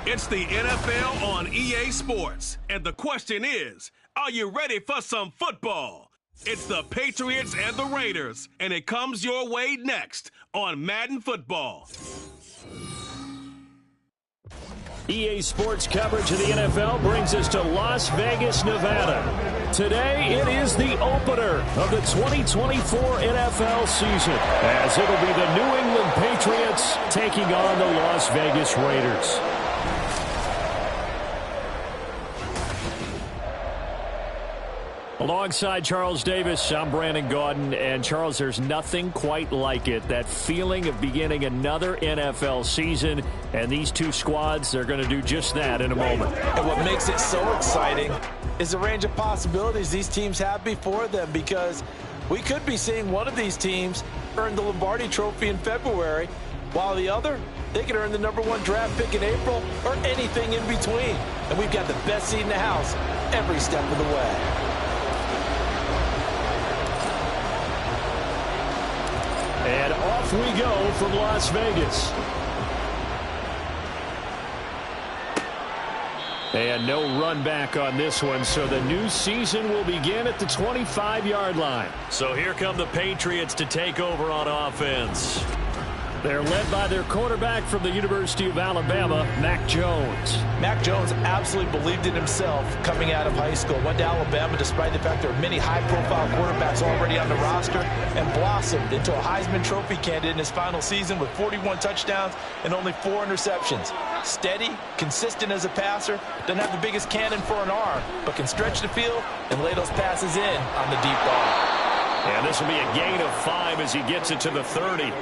It's the NFL on EA Sports. And the question is, are you ready for some football? It's the Patriots and the Raiders, and it comes your way next on Madden Football. EA Sports coverage of the NFL brings us to Las Vegas, Nevada. Today, it is the opener of the 2024 NFL season, as it'll be the New England Patriots taking on the Las Vegas Raiders. Alongside Charles Davis, I'm Brandon Gaudin. And Charles, there's nothing quite like it. That feeling of beginning another NFL season. And these two squads are going to do just that in a moment. And what makes it so exciting is the range of possibilities these teams have before them, because we could be seeing one of these teams earn the Lombardi Trophy in February, while the other, they could earn the #1 draft pick in April or anything in between. And we've got the best seat in the house every step of the way. And off we go from Las Vegas. And no run back on this one, so the new season will begin at the 25-yard line. So here come the Patriots to take over on offense. They're led by their quarterback from the University of Alabama, Mac Jones. Mac Jones absolutely believed in himself coming out of high school. Went to Alabama despite the fact there are many high-profile quarterbacks already on the roster, and blossomed into a Heisman Trophy candidate in his final season with 41 touchdowns and only 4 interceptions. Steady, consistent as a passer, doesn't have the biggest cannon for an arm, but can stretch the field and lay those passes in on the deep ball. And this will be a gain of 5 as he gets it to the 30.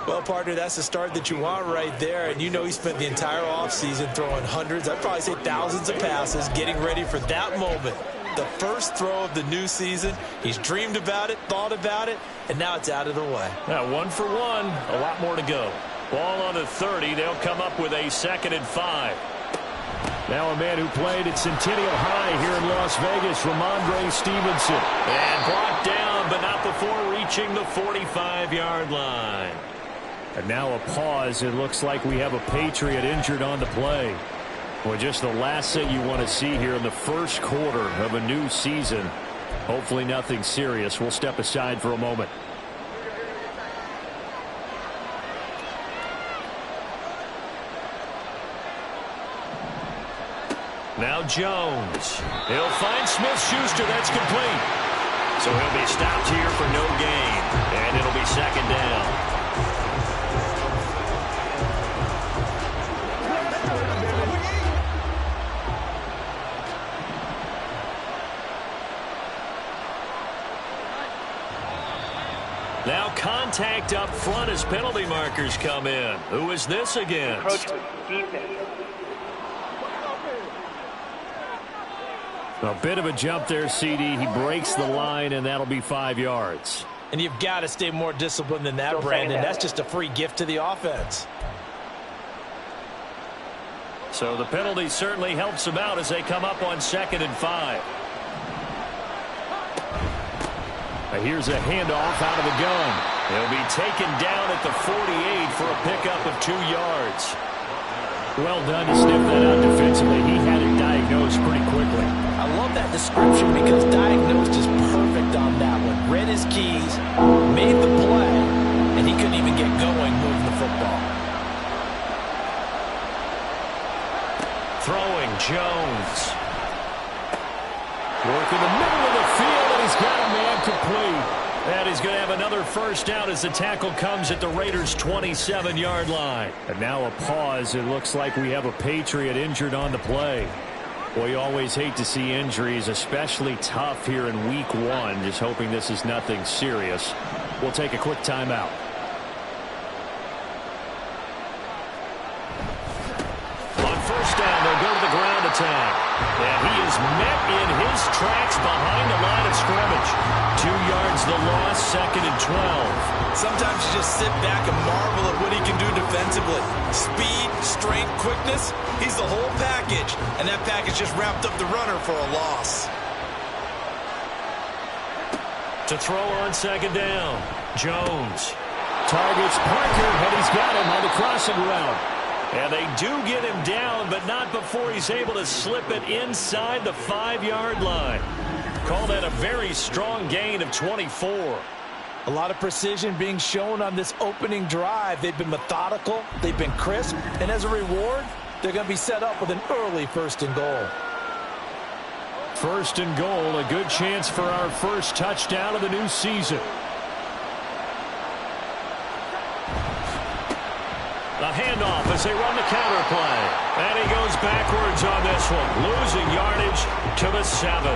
Well, partner, that's the start that you want right there. And you know he spent the entire offseason throwing hundreds, I'd probably say thousands of passes, getting ready for that moment. The first throw of the new season. He's dreamed about it, thought about it, and now it's out of the way. Now, 1 for 1, a lot more to go. Ball on the 30. They'll come up with a 2nd and 5. Now a man who played at Centennial High here in Las Vegas, Ramondre Stevenson. And brought down, but not before reaching the 45-yard line. And now a pause. It looks like we have a Patriot injured on the play. Well, just the last thing you want to see here in the first quarter of a new season. Hopefully nothing serious. We'll step aside for a moment. Now Jones. He'll find Smith-Schuster. That's complete. So he'll be stopped here for no gain. And it'll be 2nd down. Now contact up front as penalty markers come in. Who is this against? A bit of a jump there, CD. He breaks the line, and that'll be 5 yards. And you've got to stay more disciplined than that, Brandon. That's just a free gift to the offense. So the penalty certainly helps him out as they come up on 2nd and 5. Here's a handoff out of the gun. He'll be taken down at the 48 for a pickup of 2 yards. Well done to sniff that out defensively. He had it diagnosed pretty quickly. I love that description because diagnosed is perfect on that one. Read his keys, made the play, and he couldn't even get going moving the football. Throwing Jones. Working the middle of the field, and he's got a man complete. And he's going to have another first down as the tackle comes at the Raiders' 27-yard line. And now a pause. It looks like we have a Patriot injured on the play. Well, you always hate to see injuries, especially tough here in Week 1. Just hoping this is nothing serious. We'll take a quick timeout. On first down, they'll go to the ground attack. And he is met in his tracks behind the line of scrimmage. 2 yards the loss, 2nd and 12. Sometimes you just sit back and marvel at what he can do defensively. Speed, strength, quickness, he's the whole package. And that package just wrapped up the runner for a loss. To throw on 2nd down, Jones. Targets Parker, and he's got him on the crossing route. And they do get him down, but not before he's able to slip it inside the 5-yard line. Call that a very strong gain of 24. A lot of precision being shown on this opening drive. They've been methodical, they've been crisp, and as a reward, they're going to be set up with an early 1st and goal. 1st and goal, a good chance for our first touchdown of the new season. A handoff as they run the counter play. And he goes backwards on this one, losing yardage to the 7.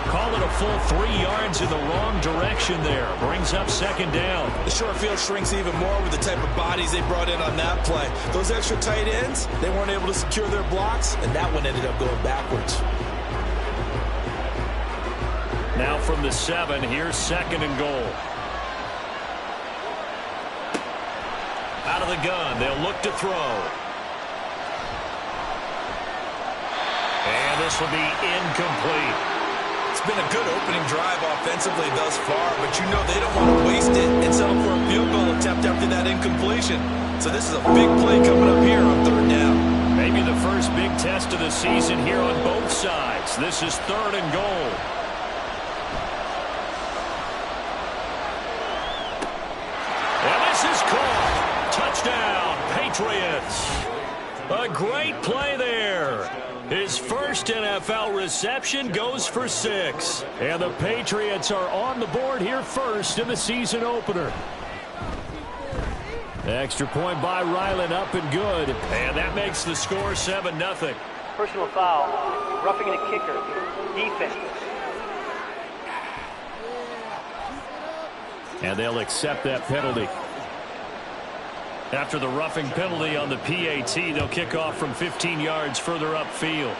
Call it a full 3 yards in the wrong direction there. Brings up 2nd down. The short field shrinks even more with the type of bodies they brought in on that play. Those extra tight ends, they weren't able to secure their blocks, and that one ended up going backwards. Now from the 7, here's 2nd and goal. Out of the gun, they'll look to throw. And this will be incomplete. It's been a good opening drive offensively thus far, but you know they don't want to waste it and settle for a field goal attempt after that incompletion. So this is a big play coming up here on 3rd down. Maybe the first big test of the season here on both sides. This is 3rd and goal. And this is caught. Touchdown, Patriots. A great play there. His first NFL reception goes for 6. And the Patriots are on the board here first in the season opener. Extra point by Ryland, up and good. And that makes the score 7-0. Personal foul, roughing the kicker, defense. And they'll accept that penalty. After the roughing penalty on the PAT, they'll kick off from 15 yards further upfield.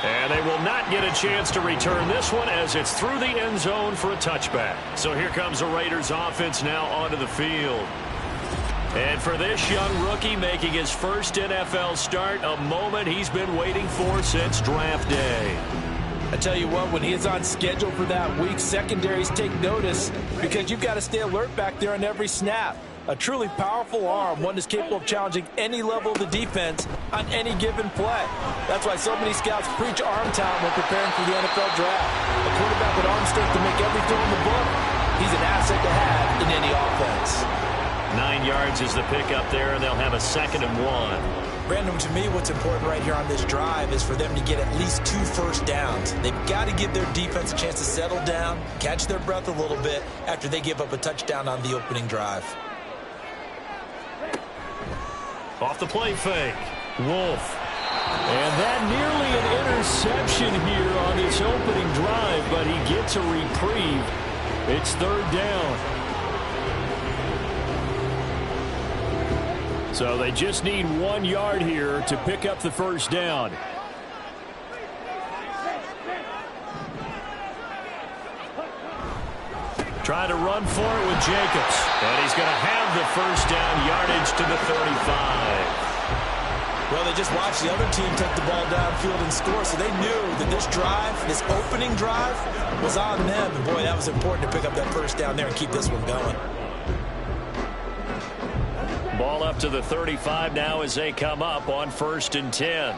And they will not get a chance to return this one as it's through the end zone for a touchback. So here comes the Raiders offense now onto the field. And for this young rookie making his first NFL start, a moment he's been waiting for since draft day. I tell you what, when he is on schedule for that week, secondaries take notice because you've got to stay alert back there on every snap. A truly powerful arm, one that's capable of challenging any level of the defense on any given play. That's why so many scouts preach arm talent when preparing for the NFL draft. A quarterback with arm strength to make every throw in the book, he's an asset to have in any offense. 9 yards is the pickup there, and they'll have a 2nd and 1. Brandon, to me, what's important right here on this drive is for them to get at least 2 first downs. They've got to give their defense a chance to settle down, catch their breath a little bit after they give up a touchdown on the opening drive. Off the play fake, Wolf. And that nearly an interception here on this opening drive, but he gets a reprieve. It's 3rd down. So they just need 1 yard here to pick up the first down. Trying to run for it with Jacobs. And he's going to have the first down, yardage to the 35. Well, they just watched the other team take the ball downfield and score, so they knew that this drive, this opening drive, was on them. And, boy, that was important to pick up that first down there and keep this one going. Ball up to the 35 now as they come up on 1st and 10.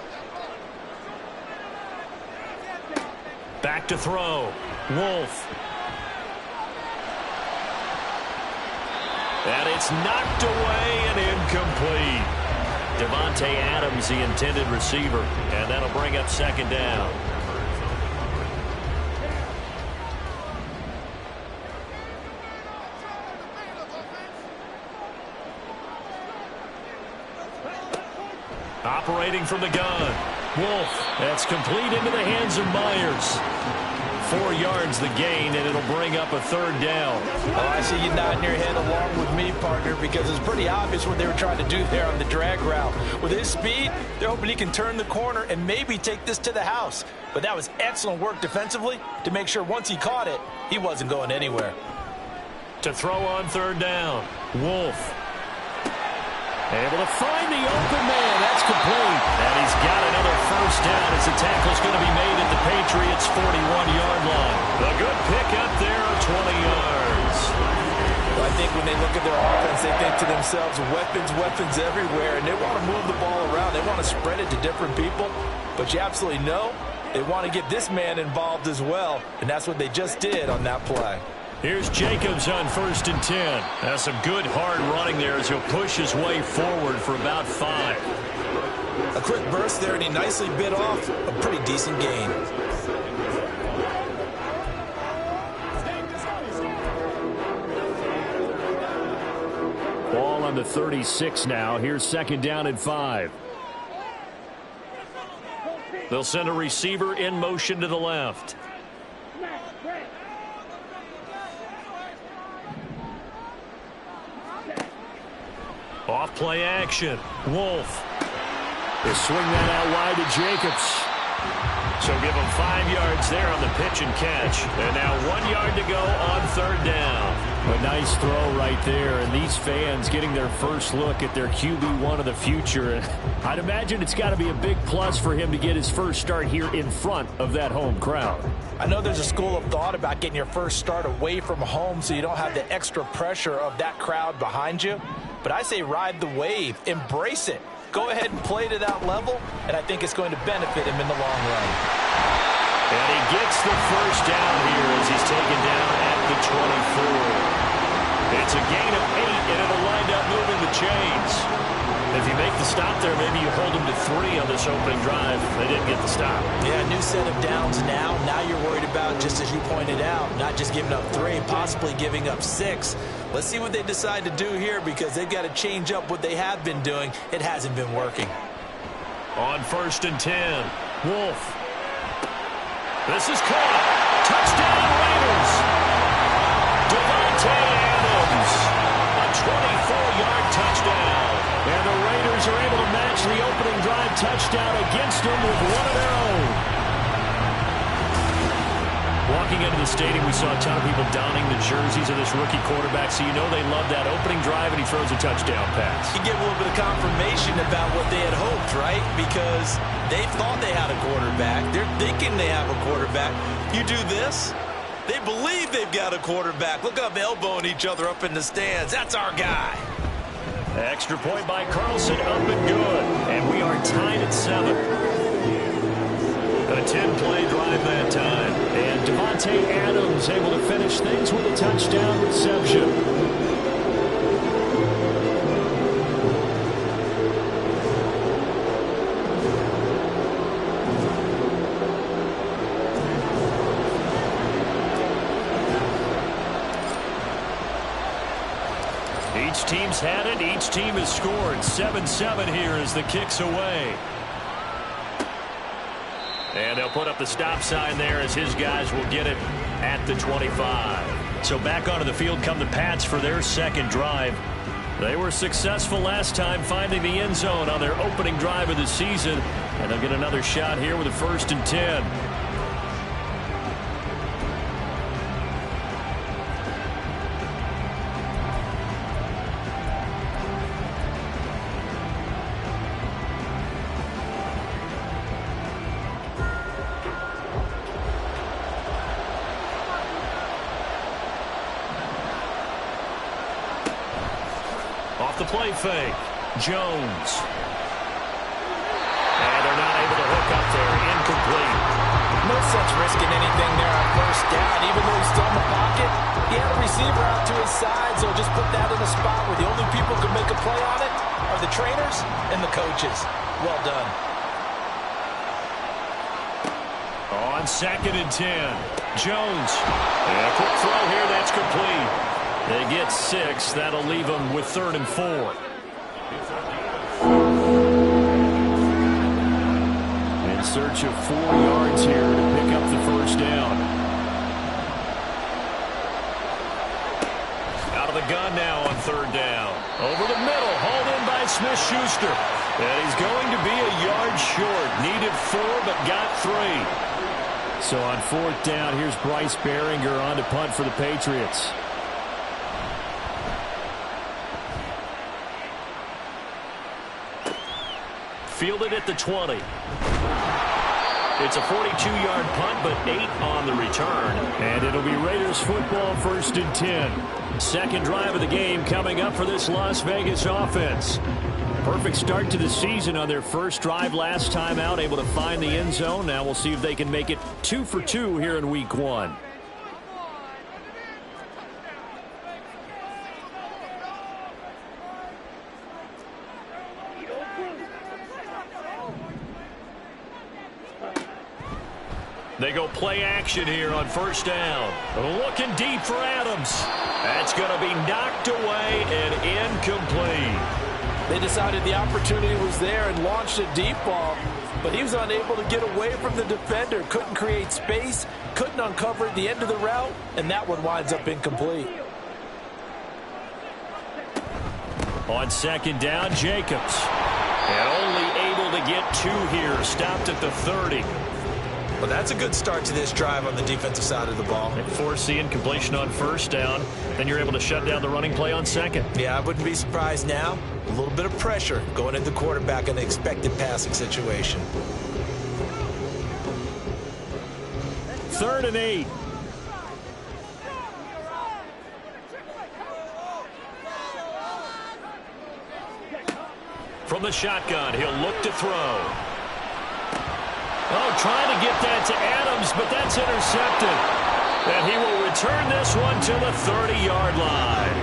Back to throw. Wolf. And it's knocked away and incomplete. Devontae Adams, the intended receiver. And that'll bring up 2nd down. Operating from the gun. Wolf. That's complete into the hands of Myers. 4 yards the gain, and it'll bring up a 3rd down. Oh, I see you nodding your head along with me, partner, because it's pretty obvious what they were trying to do there on the drag route. With his speed, they're hoping he can turn the corner and maybe take this to the house. But that was excellent work defensively to make sure once he caught it, he wasn't going anywhere. To throw on 3rd down, Wolf. Able to find the open man. That's complete. And he's got another first down as the tackle's going to be made at the Patriots' 41-yard line. A good pick up there of 20 yards. Well, I think when they look at their offense offense, they think to themselves, weapons, weapons everywhere, and they want to move the ball around. They want to spread it to different people, but you absolutely know they want to get this man involved as well, and that's what they just did on that play. Here's Jacobs on 1st and 10. That's some good hard running there as he'll push his way forward for about 5. A quick burst there, and he nicely bit off a pretty decent gain. Ball on the 36 now. Here's 2nd down and 5. They'll send a receiver in motion to the left. Off play action. Wolf. They swing that out wide to Jacobs. So give him 5 yards there on the pitch and catch. And now 1 yard to go on 3rd down. A nice throw right there. And these fans getting their first look at their QB1 of the future. I'd imagine it's got to be a big plus for him to get his first start here in front of that home crowd. I know there's a school of thought about getting your first start away from home so you don't have the extra pressure of that crowd behind you. But I say ride the wave. Embrace it. Go ahead and play to that level, and I think it's going to benefit him in the long run. And he gets the first down here as he's taken down at the 24. It's a gain of 8, and it'll wind up moving the chains. If you make the stop there, maybe you hold them to 3 on this opening drive. They didn't get the stop. Yeah, new set of downs now. Now you're worried about, just as you pointed out, not just giving up 3, possibly giving up 6. Let's see what they decide to do here because they've got to change up what they have been doing. It hasn't been working. On 1st and 10, Wolf. This is caught. Touchdown Raiders. Devontae Adams. A 24-yard touchdown. And the Raiders are able to match the opening drive touchdown against them with one of their own. Walking into the stadium, we saw a ton of people donning the jerseys of this rookie quarterback, so you know they love that opening drive, and he throws a touchdown pass. You get a little bit of confirmation about what they had hoped, right? Because they thought they had a quarterback. They're thinking they have a quarterback. You do this, they believe they've got a quarterback. Look up, elbowing each other up in the stands. That's our guy. Extra point by Carlson, up and good. And we are tied at 7. A 10-play drive that time. And Devontae Adams able to finish things with a touchdown reception. Each team's had it. Each team has scored. 7-7 here as the kick's away. And they'll put up the stop sign there as his guys will get it at the 25. So back onto the field come the Pats for their second drive. They were successful last time finding the end zone on their opening drive of the season. And they'll get another shot here with a 1st and 10. The play fake. Jones. And they're not able to hook up there. Incomplete. No sense risking anything there on 1st down. Even though he's still in the pocket, he had a receiver out to his side, so just put that in a spot where the only people who can make a play on it are the trainers and the coaches. Well done. On 2nd and 10. Jones. And a quick throw here. That's complete. They get 6. That'll leave them with 3rd and 4. In search of 4 yards here to pick up the 1st down. Out of the gun now on 3rd down. Over the middle, hauled in by Smith-Schuster. And he's going to be a yard short. Needed 4, but got 3. So on 4th down, here's Bryce Behringer on to punt for the Patriots. Fielded at the 20. It's a 42-yard punt, but 8 on the return. And it'll be Raiders football, 1st and 10. Second drive of the game coming up for this Las Vegas offense. Perfect start to the season on their first drive last time out, able to find the end zone. Now we'll see if they can make it 2 for 2 here in week 1. They go play action here on 1st down. Looking deep for Adams. That's going to be knocked away and incomplete. They decided the opportunity was there and launched a deep ball, but he was unable to get away from the defender. Couldn't create space, couldn't uncover the end of the route, and that one winds up incomplete. On 2nd down, Jacobs. And only able to get 2 here. Stopped at the 30. Well, that's a good start to this drive on the defensive side of the ball. They force the incompletion on 1st down. Then you're able to shut down the running play on 2nd. Yeah, I wouldn't be surprised now. A little bit of pressure going into the quarterback in an expected passing situation. 3rd and 8. From the shotgun, he'll look to throw. Oh, trying to get that to Adams, but that's intercepted. And he will return this one to the 30-yard line.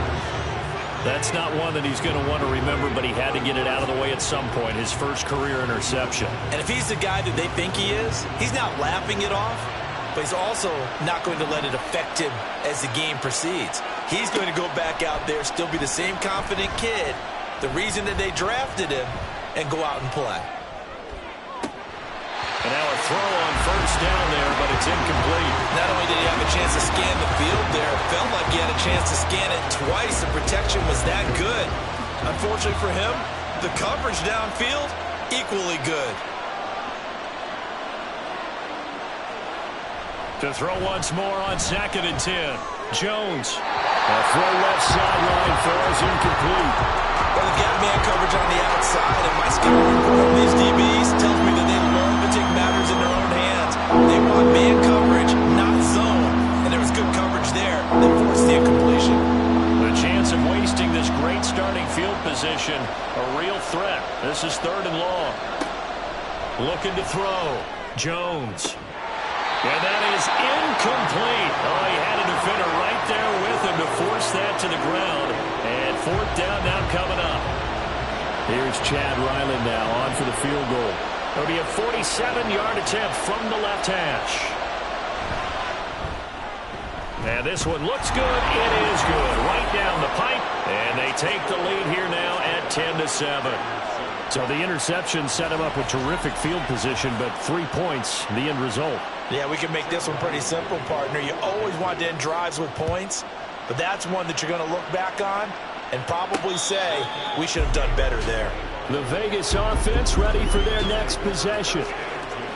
That's not one that he's going to want to remember, but he had to get it out of the way at some point, his first career interception. And if he's the guy that they think he is, he's not laughing it off, but he's also not going to let it affect him as the game proceeds. He's going to go back out there, still be the same confident kid, the reason that they drafted him, and go out and play. And now a throw on 1st down there, but it's incomplete. Not only did he have a chance to scan the field there, it felt like he had a chance to scan it twice. The protection was that good. Unfortunately for him, the coverage downfield, equally good. To throw once more on 2nd and 10. Jones. A throw left sideline falls incomplete. Well, they've got man coverage on the outside, and my scouting report from these DBs tells me that they learn to take matters in their own hands. They want man coverage, not zone. And there was good coverage there that forced the incompletion. The chance of wasting this great starting field position, a real threat. This is 3rd and long. Looking to throw. Jones. And that is incomplete. Oh, he had a defender right there with him to force that to the ground. And 4th down now coming up. Here's Chad Ryland now on for the field goal. It'll be a 47-yard attempt from the left hash. And this one looks good. It is good. Right down the pipe. And they take the lead here now at 10-7. So the interception set him up with terrific field position, but 3 points, the end result. Yeah, we can make this one pretty simple, partner. You always want to end drives with points, but that's one that you're going to look back on and probably say, we should have done better there. The Vegas offense ready for their next possession.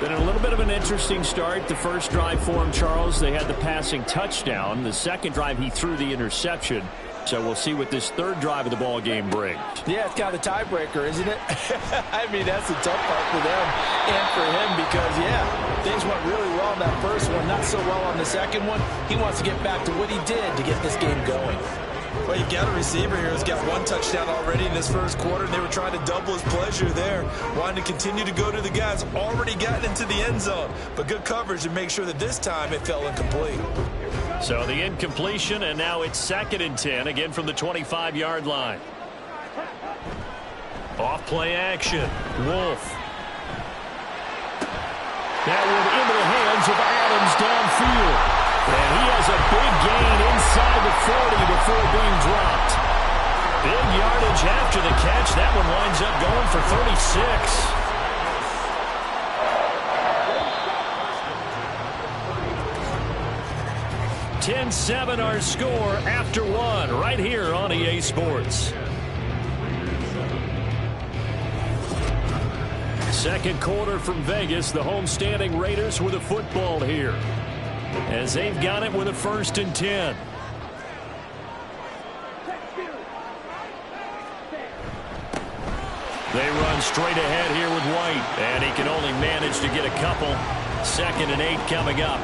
Been a little bit of an interesting start. The first drive for him, Charles, they had the passing touchdown. The second drive, he threw the interception. So we'll see what this 3rd drive of the ball game brings. Yeah, it's kind of a tiebreaker, isn't it? I mean, that's the tough part for them and for him because, yeah, things went really well in that first one, not so well on the second one. He wants to get back to what he did to get this game going. Well, you've got a receiver here who's got 1 touchdown already in this first quarter, and they were trying to double his pleasure there, wanting to continue to go to the guys already gotten into the end zone. But good coverage to make sure that this time it fell incomplete. So the incompletion, and now it's 2nd and 10, again from the 25-yard line. Off play action. Wolf. That one into the hands of Adams downfield. And he has a big gain inside the 40 before being dropped. Big yardage after the catch. That one winds up going for 36. 10-7 our score after 1 right here on EA Sports. Second quarter from Vegas. The homestanding Raiders with a football here, as they've got it with a 1st and 10. They run straight ahead here with White, and he can only manage to get a couple. 2nd and 8 coming up.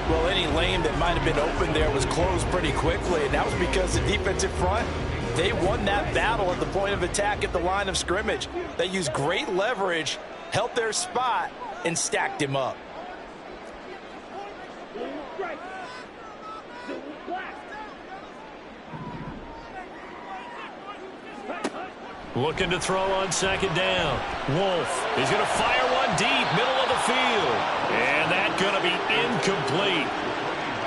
Well, any lane that might have been open there was closed pretty quickly, and that was because the defensive front, they won that battle at the point of attack at the line of scrimmage. They used great leverage, held their spot, and stacked him up. Looking to throw on 2nd down. Wolf is going to fire one deep, middle of the field. And that's going to be incomplete.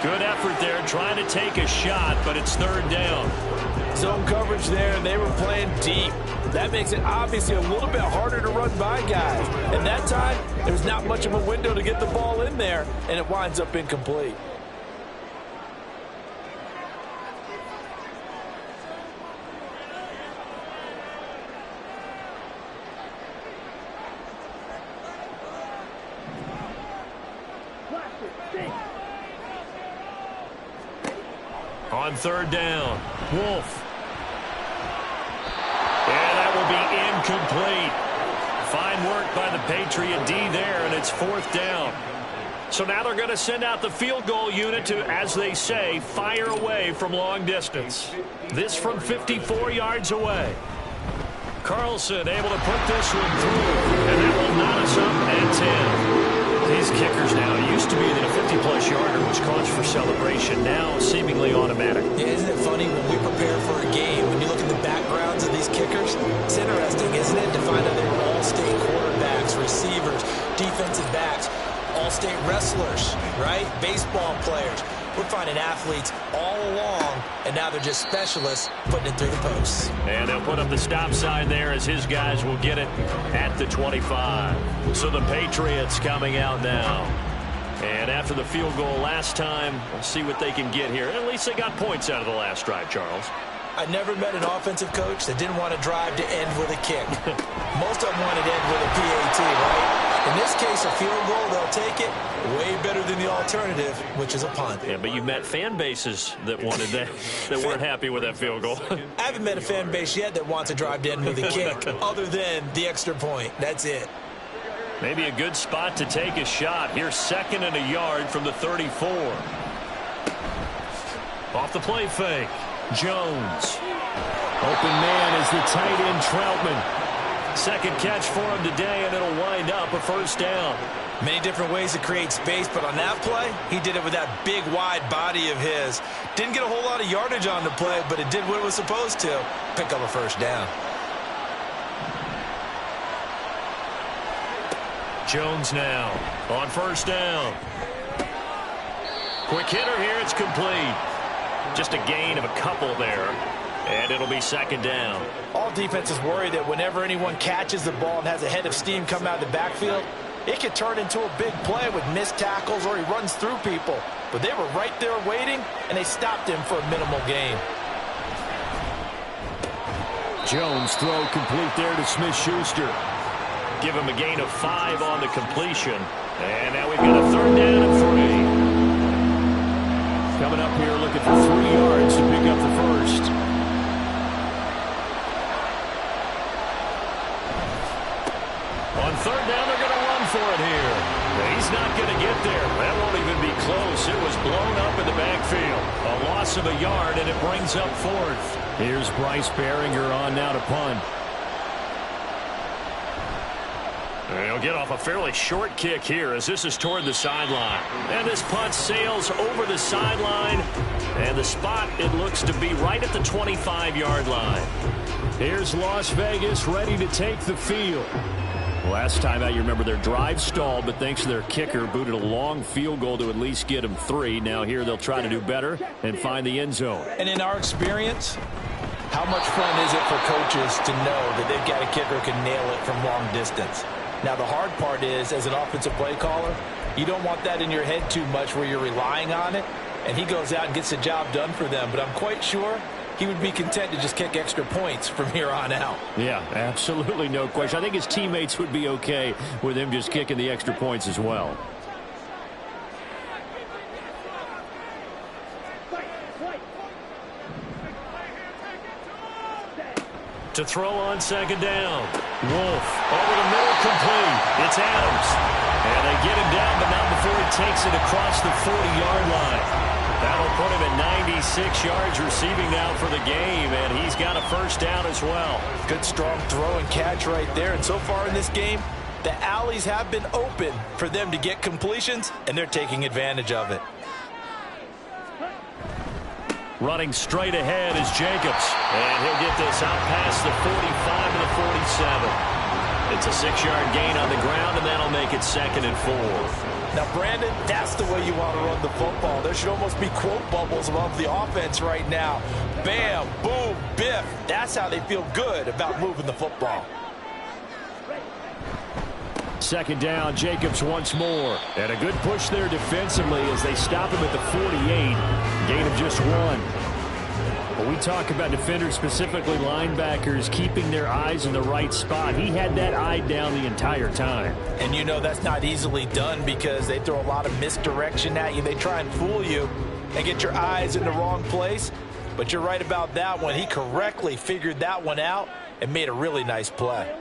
Good effort there, trying to take a shot, but it's 3rd down. Zone coverage there, and they were playing deep. That makes it obviously a little bit harder to run by guys. And that time, there's not much of a window to get the ball in there, and it winds up incomplete. On 3rd down, Wolf. And that will be incomplete. Fine work by the Patriot D there, and it's 4th down. So now they're going to send out the field goal unit to, as they say, fire away from long distance. This from 54 yards away. Carlson able to put this one through, and that will knot us up at 10. These kickers now, it used to be that a 50-plus yarder was cause for celebration. Now, seemingly automatic. Yeah, isn't it funny when we prepare for a game, when you look at the backgrounds of these kickers, it's interesting, isn't it, to find out they were all-state quarterbacks, receivers, defensive backs, all-state wrestlers, right? Baseball players. We're finding athletes all along, and now they're just specialists putting it through the posts. And they'll put up the stop sign there as his guys will get it at the 25. So the Patriots coming out now. And after the field goal last time, we'll see what they can get here. At least they got points out of the last drive, Charles. I never met an offensive coach that didn't want to drive to end with a kick. Most of them wanted to end with a PAT, right? In this case, a field goal, they'll take it. Way better than the alternative, which is a punt. Yeah, but you've met fan bases that wanted that, that weren't happy with that field goal. I haven't met a fan base yet that wants to drive to end with a kick, other than the extra point. That's it. Maybe a good spot to take a shot. Here's 2nd and a yard from the 34. Off the play fake. Jones. Open man is the tight end Troutman. 2nd catch for him today, and it'll wind up a 1st down. Many different ways to create space, but on that play, he did it with that big, wide body of his. Didn't get a whole lot of yardage on the play, but it did what it was supposed to. Pick up a 1st down. Jones now on 1st down. Quick hitter here, it's complete. Just a gain of a couple there, and it'll be 2nd down. All defenses worry that whenever anyone catches the ball and has a head of steam come out of the backfield, it could turn into a big play with missed tackles or he runs through people. But they were right there waiting, and they stopped him for a minimal gain. Jones throw complete there to Smith-Schuster. Give him a gain of 5 on the completion. And now we've got a 3rd down and 3. Coming up here looking for 3 yards to pick up the 1st. On 3rd down, they're going to run for it here. He's not going to get there. That won't even be close. It was blown up in the backfield. A loss of a yard, and it brings up 4th. Here's Bryce Behringer on now to punt. He'll get off a fairly short kick here as this is toward the sideline. And this punt sails over the sideline. And the spot, it looks to be right at the 25-yard line. Here's Las Vegas ready to take the field. Last time out, you remember their drive stalled, but thanks to their kicker, booted a long field goal to at least get them 3. Now here they'll try to do better and find the end zone. And in our experience, how much fun is it for coaches to know that they've got a kicker who can nail it from long distance? Now, the hard part is, as an offensive play caller, you don't want that in your head too much where you're relying on it, and he goes out and gets the job done for them. But I'm quite sure he would be content to just kick extra points from here on out. Yeah, absolutely no question. I think his teammates would be okay with him just kicking the extra points as well. To throw on 2nd down. Wolf over the middle, complete. It's Adams. And they get him down, but not before he takes it across the 40-yard line. That'll put him at 96 yards receiving now for the game, and he's got a first down as well. Good, strong throw and catch right there. And so far in this game, the alleys have been open for them to get completions, and they're taking advantage of it. Running straight ahead is Jacobs, and he'll get this out past the 45 to the 47. It's a 6-yard gain on the ground, and that'll make it 2nd and 4. Now, Brandon, that's the way you want to run the football. There should almost be quote bubbles above the offense right now. Bam, boom, biff. That's how they feel good about moving the football. 2nd down, Jacobs once more. And a good push there defensively as they stop him at the 48. Gain of just 1. When we talk about defenders, specifically linebackers, keeping their eyes in the right spot, he had that eye down the entire time. And you know that's not easily done because they throw a lot of misdirection at you. They try and fool you and get your eyes in the wrong place. But you're right about that one. He correctly figured that one out and made a really nice play.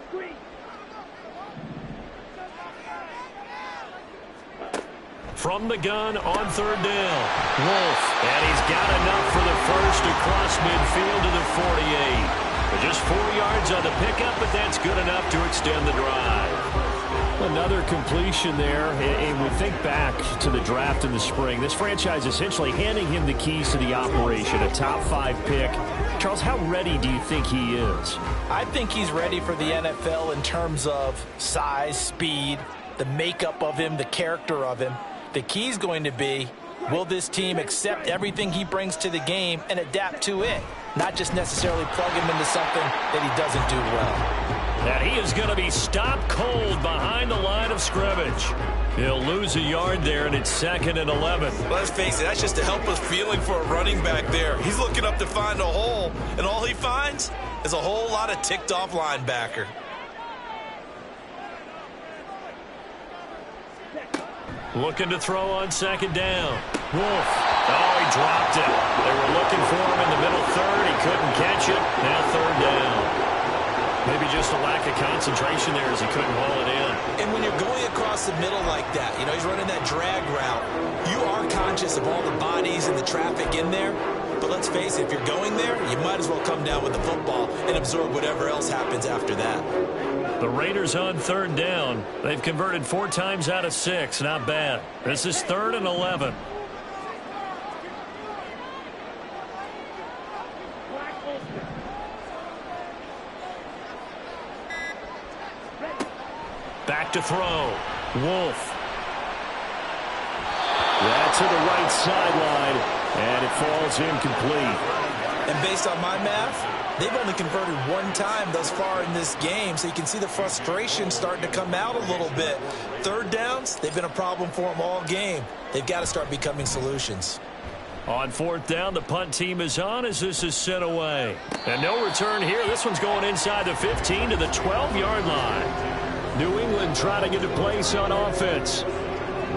From the gun on 3rd down, Wolf, and he's got enough for the first across midfield to the 48. But just 4 yards on the pickup, but that's good enough to extend the drive. Another completion there, and we think back to the draft in the spring. This franchise essentially handing him the keys to the operation, a top 5 pick. Charles, how ready do you think he is? I think he's ready for the NFL in terms of size, speed, the makeup of him, the character of him. The key is going to be, will this team accept everything he brings to the game and adapt to it, not just necessarily plug him into something that he doesn't do well. And he is going to be stopped cold behind the line of scrimmage. He'll lose a yard there, and it's 2nd and 11. Let's face it, that's just a helpless feeling for a running back there. He's looking up to find a hole, and all he finds is a whole lot of ticked-off linebacker. Looking to throw on 2nd down. Wolf. Oh, he dropped it. They were looking for him in the middle 3rd. He couldn't catch it. Now 3rd down. Maybe just a lack of concentration there as he couldn't haul it in. And when you're going across the middle like that, you know, he's running that drag route, you are conscious of all the bodies and the traffic in there. But let's face it, if you're going there, you might as well come down with the football and absorb whatever else happens after that. The Raiders on 3rd down. They've converted 4 times out of 6. Not bad. This is 3rd and 11. Back to throw. Wolf. That's to the right sideline, and it falls incomplete. And based on my math, they've only converted 1 time thus far in this game, so you can see the frustration starting to come out a little bit. 3rd downs, they've been a problem for them all game. They've got to start becoming solutions. On 4th down, the punt team is on as this is sent away. And no return here. This one's going inside the 15 to the 12-yard line. New England trying to get a place on offense.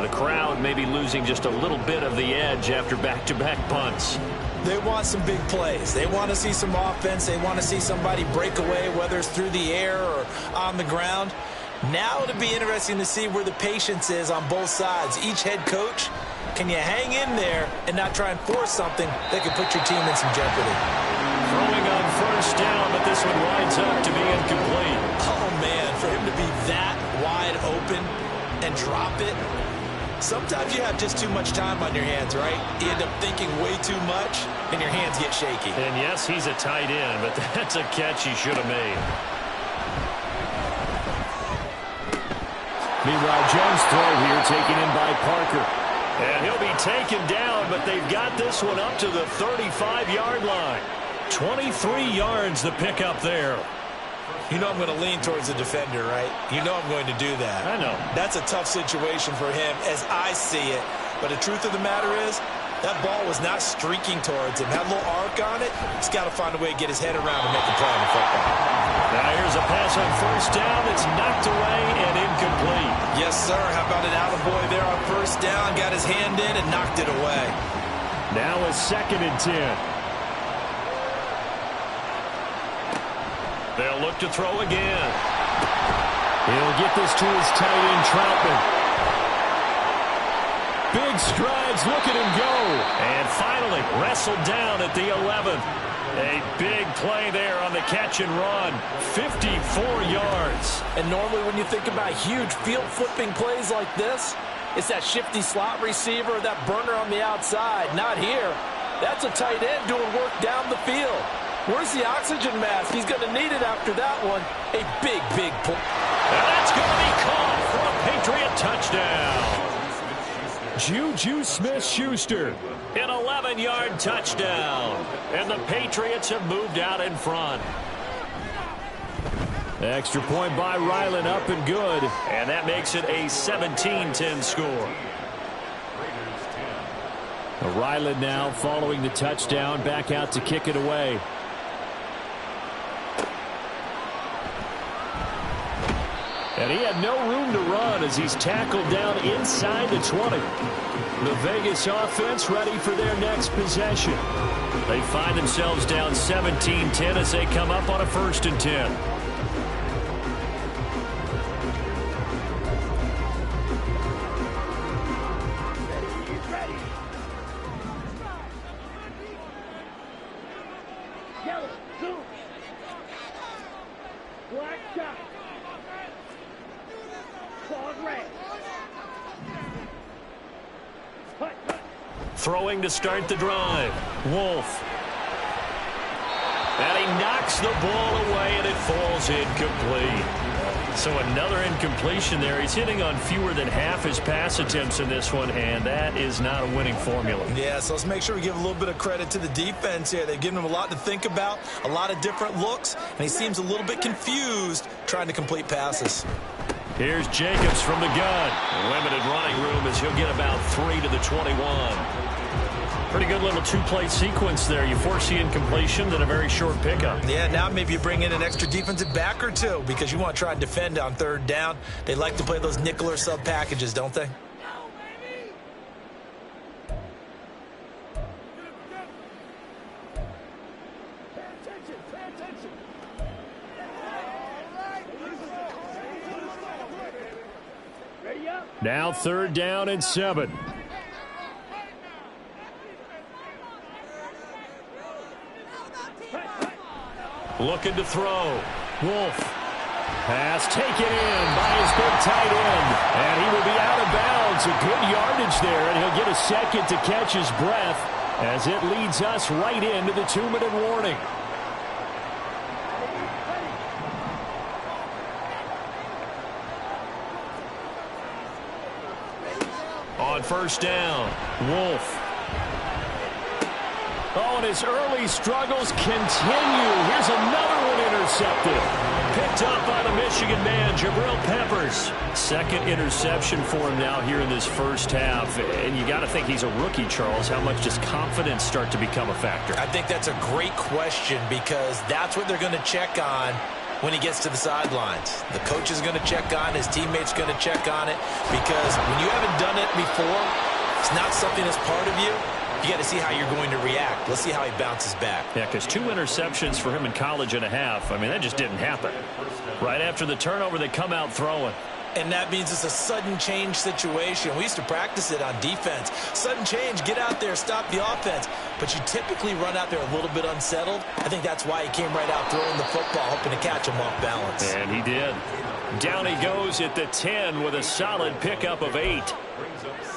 The crowd may be losing just a little bit of the edge after back-to-back punts. They want some big plays. They want to see some offense. They want to see somebody break away, whether it's through the air or on the ground. Now it'll be interesting to see where the patience is on both sides. Each head coach, can you hang in there and not try and force something that could put your team in some jeopardy? Throwing on 1st down, but this one winds up to be incomplete. Oh, man, for him to be that wide open and drop it. Sometimes you have just too much time on your hands, right? You end up thinking way too much, and your hands get shaky. And yes, he's a tight end, but that's a catch he should have made. Meanwhile, Jones' throw here taken in by Parker. And he'll be taken down, but they've got this one up to the 35-yard line. 23 yards the pickup there. You know I'm going to lean towards the defender, right? You know I'm going to do that. I know. That's a tough situation for him as I see it. But the truth of the matter is, that ball was not streaking towards him. Had a little arc on it. He's got to find a way to get his head around and make a play on the football. Now here's a pass on 1st down. It's knocked away and incomplete. Yes, sir. How about an attaboy there on 1st down? Got his hand in and knocked it away. Now a 2nd and 10. They'll look to throw again. He'll get this to his tight end, Troutman. big strides. Look at him go. And finally wrestled down at the 11th. A big play there on the catch and run. 54 yards. And normally when you think about huge field flipping plays like this, it's that shifty slot receiver, that burner on the outside. Not here. That's a tight end doing work down the field. Where's the oxygen mask? He's going to need it after that one. A big, big play. And that's going to be caught for a Patriot touchdown. Juju Smith-Schuster, an 11-yard touchdown. And the Patriots have moved out in front. Extra point by Ryland, up and good. And that makes it a 17-10 score. Ryland now following the touchdown, back out to kick it away. And he had no room to run as he's tackled down inside the 20. The Vegas offense ready for their next possession. They find themselves down 17-10 as they come up on a 1st and 10. Throwing to start the drive. Wolf. And he knocks the ball away, and it falls incomplete. So another incompletion there. He's hitting on fewer than half his pass attempts in this one, and that is not a winning formula. Yeah, so let's make sure we give a little bit of credit to the defense here. They've given him a lot to think about, a lot of different looks, and he seems a little bit confused trying to complete passes. Here's Jacobs from the gun. Limited running room as he'll get about 3 to the 21. Pretty good little two-play sequence there. You foresee incompletion, then a very short pickup. Yeah, now maybe you bring in an extra defensive back or two because you want to try and defend on 3rd down. They like to play those nickel or sub packages, don't they? Now 3rd down and 7. Looking to throw. Wolf. Pass taken in by his big tight end. And he will be out of bounds. A good yardage there, and he'll get a second to catch his breath as it leads us right into the 2-minute warning. On 1st down, Wolf. Oh, and his early struggles continue. Here's another one intercepted. Picked up by the Michigan man, Jabril Peppers. 2nd interception for him now here in this 1st half. And you got to think he's a rookie, Charles. How much does confidence start to become a factor? I think that's a great question because that's what they're going to check on when he gets to the sidelines. The coach is going to check on, his teammates going to check on it, because when you haven't done it before, it's not something that's part of you. You got to see how you're going to react. Let's see how he bounces back. Yeah, because 2 interceptions for him in college and a half. I mean, that just didn't happen. Right after the turnover, they come out throwing. And that means it's a sudden change situation. We used to practice it on defense. Sudden change, get out there, stop the offense. But you typically run out there a little bit unsettled. I think that's why he came right out throwing the football, hoping to catch him off balance. And he did. Down he goes at the 10 with a solid pickup of 8.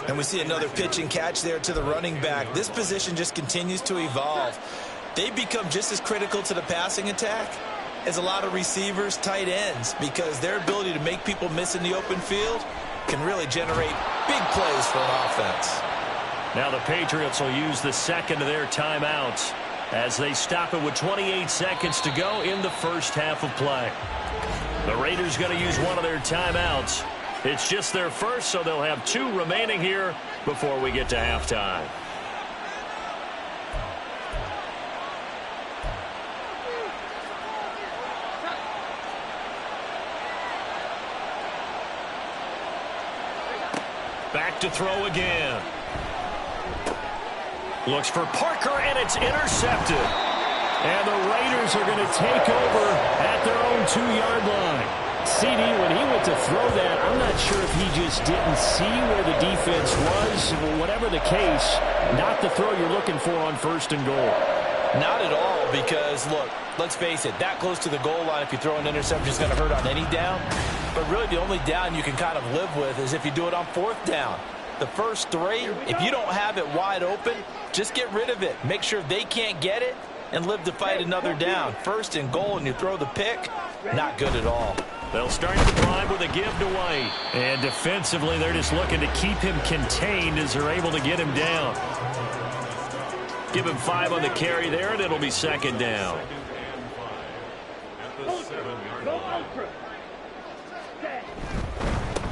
And we see another pitch and catch there to the running back. This position just continues to evolve. They've become just as critical to the passing attack as a lot of receivers, tight ends, because their ability to make people miss in the open field can really generate big plays for an offense. Now the Patriots will use the 2nd of their timeouts as they stop it with 28 seconds to go in the 1st half of play. The Raiders going to use one of their timeouts. It's just their first, so they'll have 2 remaining here before we get to halftime. Back to throw again. Looks for Parker, and it's intercepted. And the Raiders are going to take over at their own 2-yard line. CD, when he went to throw that, I'm not sure if he just didn't see where the defense was. Whatever the case, not the throw you're looking for on 1st and goal. Not at all, because, look, let's face it, that close to the goal line, if you throw an interception, is going to hurt on any down. But really, the only down you can kind of live with is if you do it on 4th down. The first 3, if you don't have it wide open, just get rid of it. Make sure they can't get it and live to fight another down. 1st and goal, and you throw the pick, not good at all. They'll start the drive with a give to White. And defensively, they're just looking to keep him contained as they're able to get him down. Give him 5 on the carry there, and it'll be 2nd down.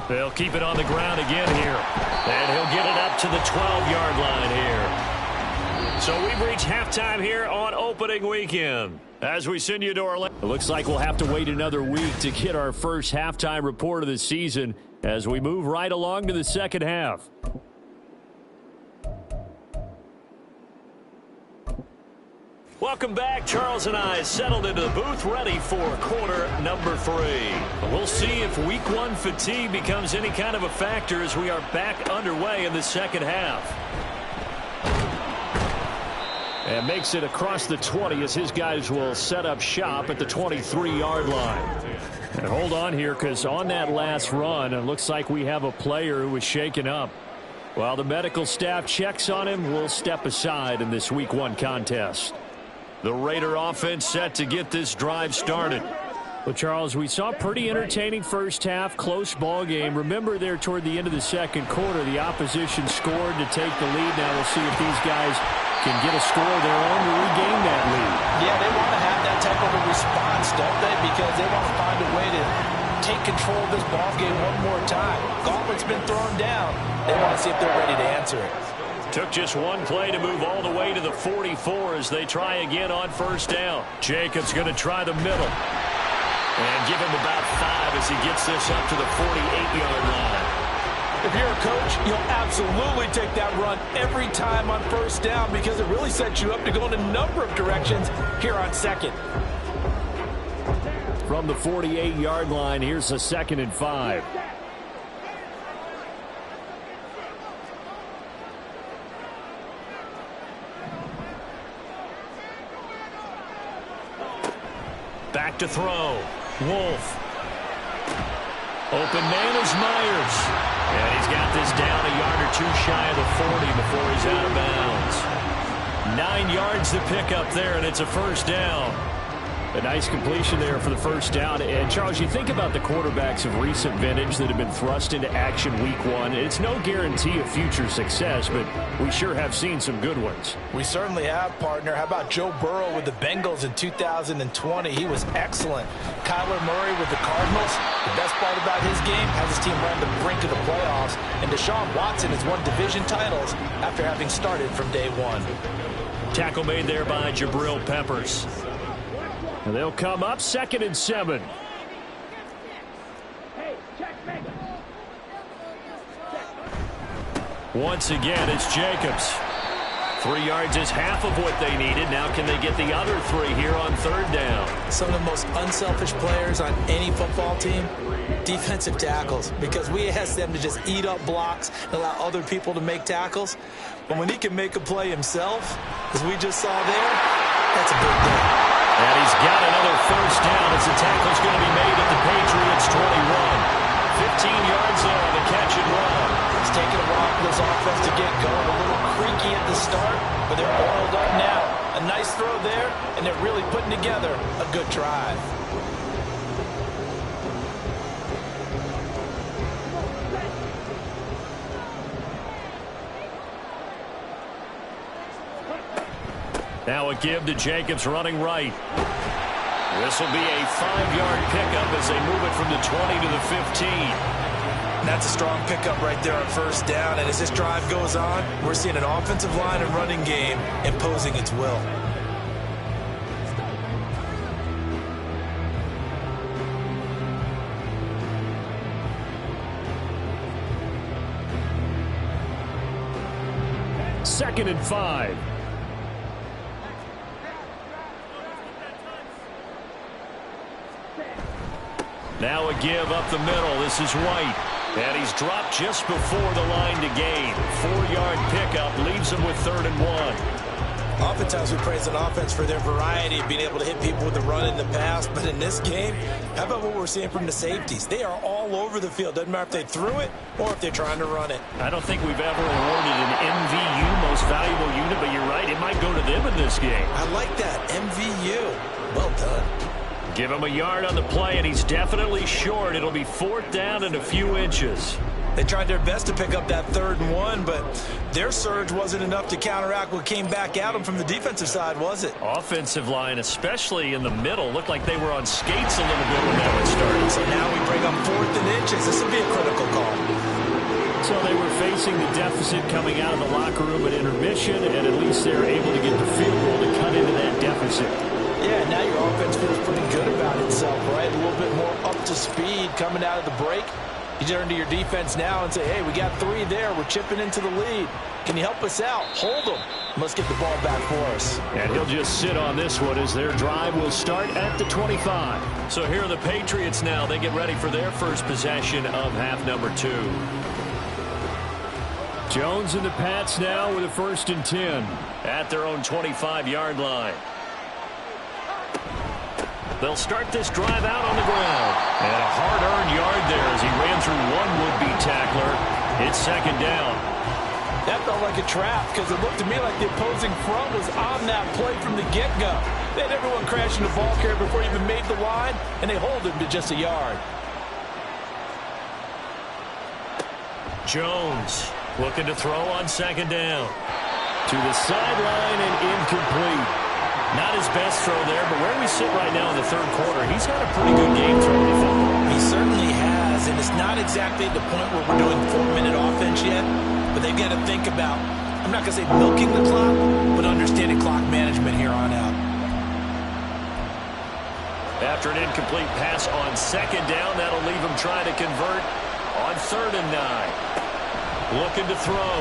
They'll keep it on the ground again here. And he'll get it up to the 12-yard line here. So we've reached halftime here on opening weekend. As we send you to Orlando, it looks like we'll have to wait another week to get our first halftime report of the season as we move right along to the second half. Welcome back. Charles and I settled into the booth ready for quarter number 3. We'll see if week 1 fatigue becomes any kind of a factor as we are back underway in the second half. And makes it across the 20 as his guys will set up shop at the 23-yard line. And hold on here, because on that last run, it looks like we have a player who was shaken up. While the medical staff checks on him, we'll step aside in this week 1 contest. The Raider offense set to get this drive started. Well, Charles, we saw a pretty entertaining first half, close ball game. Remember there toward the end of the second quarter, the opposition scored to take the lead. Now we'll see if these guys can get a score of their own to regain that lead. Yeah, they want to have that type of a response, don't they? Because they want to find a way to take control of this ball game one more time. Gauntlet's been thrown down. They want to see if they're ready to answer it. Took just one play to move all the way to the 44 as they try again on 1st down. Jacobs going to try the middle. And give him about 5 as he gets this up to the 48-yard line. If you're a coach, you'll absolutely take that run every time on 1st down because it really sets you up to go in a number of directions here on 2nd. From the 48-yard line, here's a 2nd and 5. Back to throw. Wolf. Open man is Myers. And he's got this down a yard or 2 shy of the 40 before he's out of bounds. 9 yards to pick up there, and it's a 1st down. A nice completion there for the 1st down. And, Charles, you think about the quarterbacks of recent vintage that have been thrust into action week 1. It's no guarantee of future success, but we sure have seen some good ones. We certainly have, partner. How about Joe Burrow with the Bengals in 2020? He was excellent. Kyler Murray with the Cardinals. The best part about his game has his team right on the brink of the playoffs. And Deshaun Watson has won division titles after having started from day 1. Tackle made there by Jabril Peppers. And they'll come up 2nd and 7. Once again, it's Jacobs. 3 yards is half of what they needed. Now can they get the other 3 here on 3rd down? Some of the most unselfish players on any football team, defensive tackles, because we ask them to just eat up blocks and allow other people to make tackles. But when he can make a play himself, as we just saw there, that's a big deal. And he's got another 1st down as the tackle's going to be made at the Patriots' 21. 15 yards there on the catch and run. It's taken a while for this offense to get going. A little creaky at the start, but they're oiled up now. A nice throw there, and they're really putting together a good drive. Now a give to Jacobs running right. This will be a 5-yard pickup as they move it from the 20 to the 15. That's a strong pickup right there on 1st down. And as this drive goes on, we're seeing an offensive line and running game imposing its will. Second and 5. Now a give up the middle. This is White. And he's dropped just before the line to gain. 4-yard pickup leaves him with 3rd and 1. Oftentimes we praise an offense for their variety of being able to hit people with the run in the pass. But in this game, how about what we're seeing from the safeties? They are all over the field. Doesn't matter if they threw it or if they're trying to run it. I don't think we've ever awarded an MVU, most valuable unit, but you're right, it might go to them in this game. I like that, MVU. Well done. Give him a yard on the play, and he's definitely short. It'll be 4th down and a few inches. They tried their best to pick up that 3rd and 1, but their surge wasn't enough to counteract what came back at them from the defensive side, was it? Offensive line, especially in the middle, looked like they were on skates a little bit when that one started. So now we bring up 4th and inches. This will be a critical call. So they were facing the deficit coming out of the locker room at intermission, and at least they're able to get the field goal to cut into that deficit. Yeah, now your offense feels pretty good about itself, right? A little bit more up to speed coming out of the break. You turn to your defense now and say, hey, we got 3 there. We're chipping into the lead. Can you help us out? Hold them. Let's get the ball back for us. And he'll just sit on this one as their drive will start at the 25. So here are the Patriots now. They get ready for their first possession of half number 2. Jones and the Pats now with a 1st and 10 at their own 25-yard line. They'll start this drive out on the ground. And a hard-earned yard there as he ran through one would-be tackler. It's 2nd down. That felt like a trap because it looked to me like the opposing front was on that play from the get-go. They had everyone crashing the ball carrier before he even made the line, and they hold him to just a yard. Jones looking to throw on 2nd down. To the sideline and incomplete. Not his best throw there, but where we sit right now in the 3rd quarter, he's had a pretty good game throwing the football. He certainly has, and it's not exactly the point where we're doing 4-minute offense yet, but they've got to think about, I'm not going to say milking the clock, but understanding clock management here on out. After an incomplete pass on 2nd down, that'll leave him trying to convert on 3rd and 9. Looking to throw.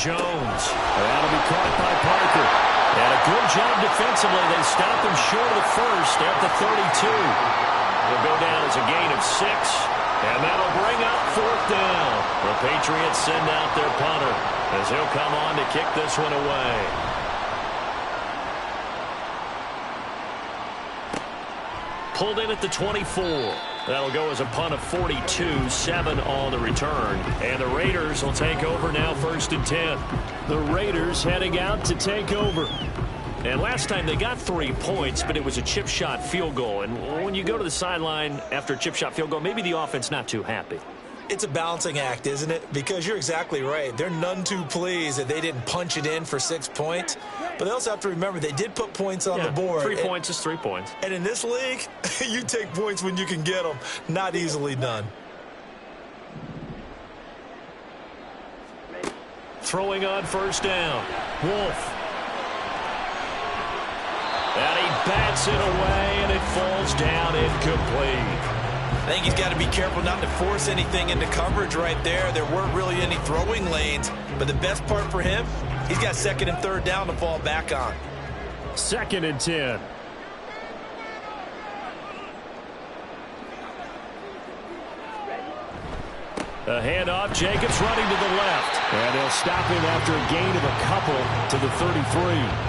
Jones. That'll be caught by Parker. And a good job defensively. They stop him short of the 1st at the 32. He'll go down as a gain of 6. And that'll bring up 4th down. The Patriots send out their punter as he'll come on to kick this one away. Pulled in at the 24. That'll go as a punt of 42, 7 on the return. And the Raiders will take over now 1st and 10. The Raiders heading out to take over. And last time they got 3 points, but it was a chip shot field goal. And when you go to the sideline after a chip shot field goal, maybe the offense not too happy. It's a balancing act, isn't it? Because you're exactly right. They're none too pleased that they didn't punch it in for 6 points. But they also have to remember they did put points on the board. 3 points is 3 points. And in this league, you take points when you can get them. Not easily done. Throwing on 1st down. Wolf. And he bats it away, and it falls down incomplete. I think he's got to be careful not to force anything into coverage right there. There weren't really any throwing lanes. But the best part for him, he's got 2nd and 3rd down to fall back on. 2nd and 10. A handoff. Jacobs running to the left. And they'll stop him after a gain of a couple to the 33.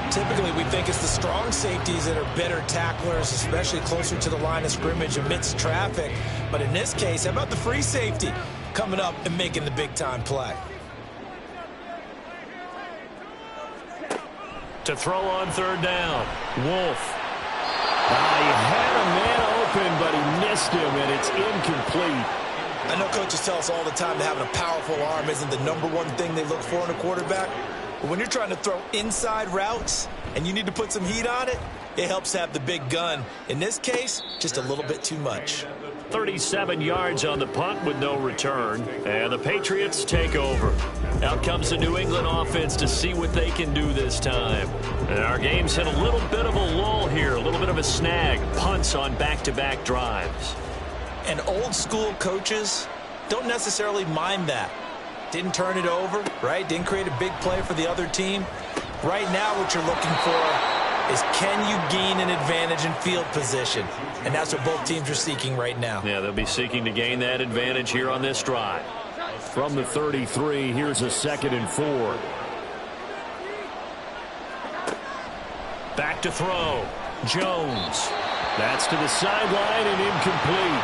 Typically, we think it's the strong safeties that are better tacklers, especially closer to the line of scrimmage amidst traffic. But in this case, how about the free safety coming up and making the big-time play? To throw on 3rd down. Wolf. He had a man open, but he missed him, and it's incomplete. I know coaches tell us all the time that having a powerful arm isn't the #1 thing they look for in a quarterback. But when you're trying to throw inside routes and you need to put some heat on it, it helps have the big gun. In this case, just a little bit too much. 37 yards on the punt with no return. And the Patriots take over. Out comes the New England offense to see what they can do this time. And our game's hit a little bit of a lull here, a little bit of a snag. Punts on back-to-back drives. And old-school coaches don't necessarily mind that. Didn't turn it over, right? Didn't create a big play for the other team. Right now, what you're looking for is can you gain an advantage in field position? And that's what both teams are seeking right now. Yeah, they'll be seeking to gain that advantage here on this drive. From the 33, here's a 2nd and 4. Back to throw. Jones. That's to the sideline and incomplete.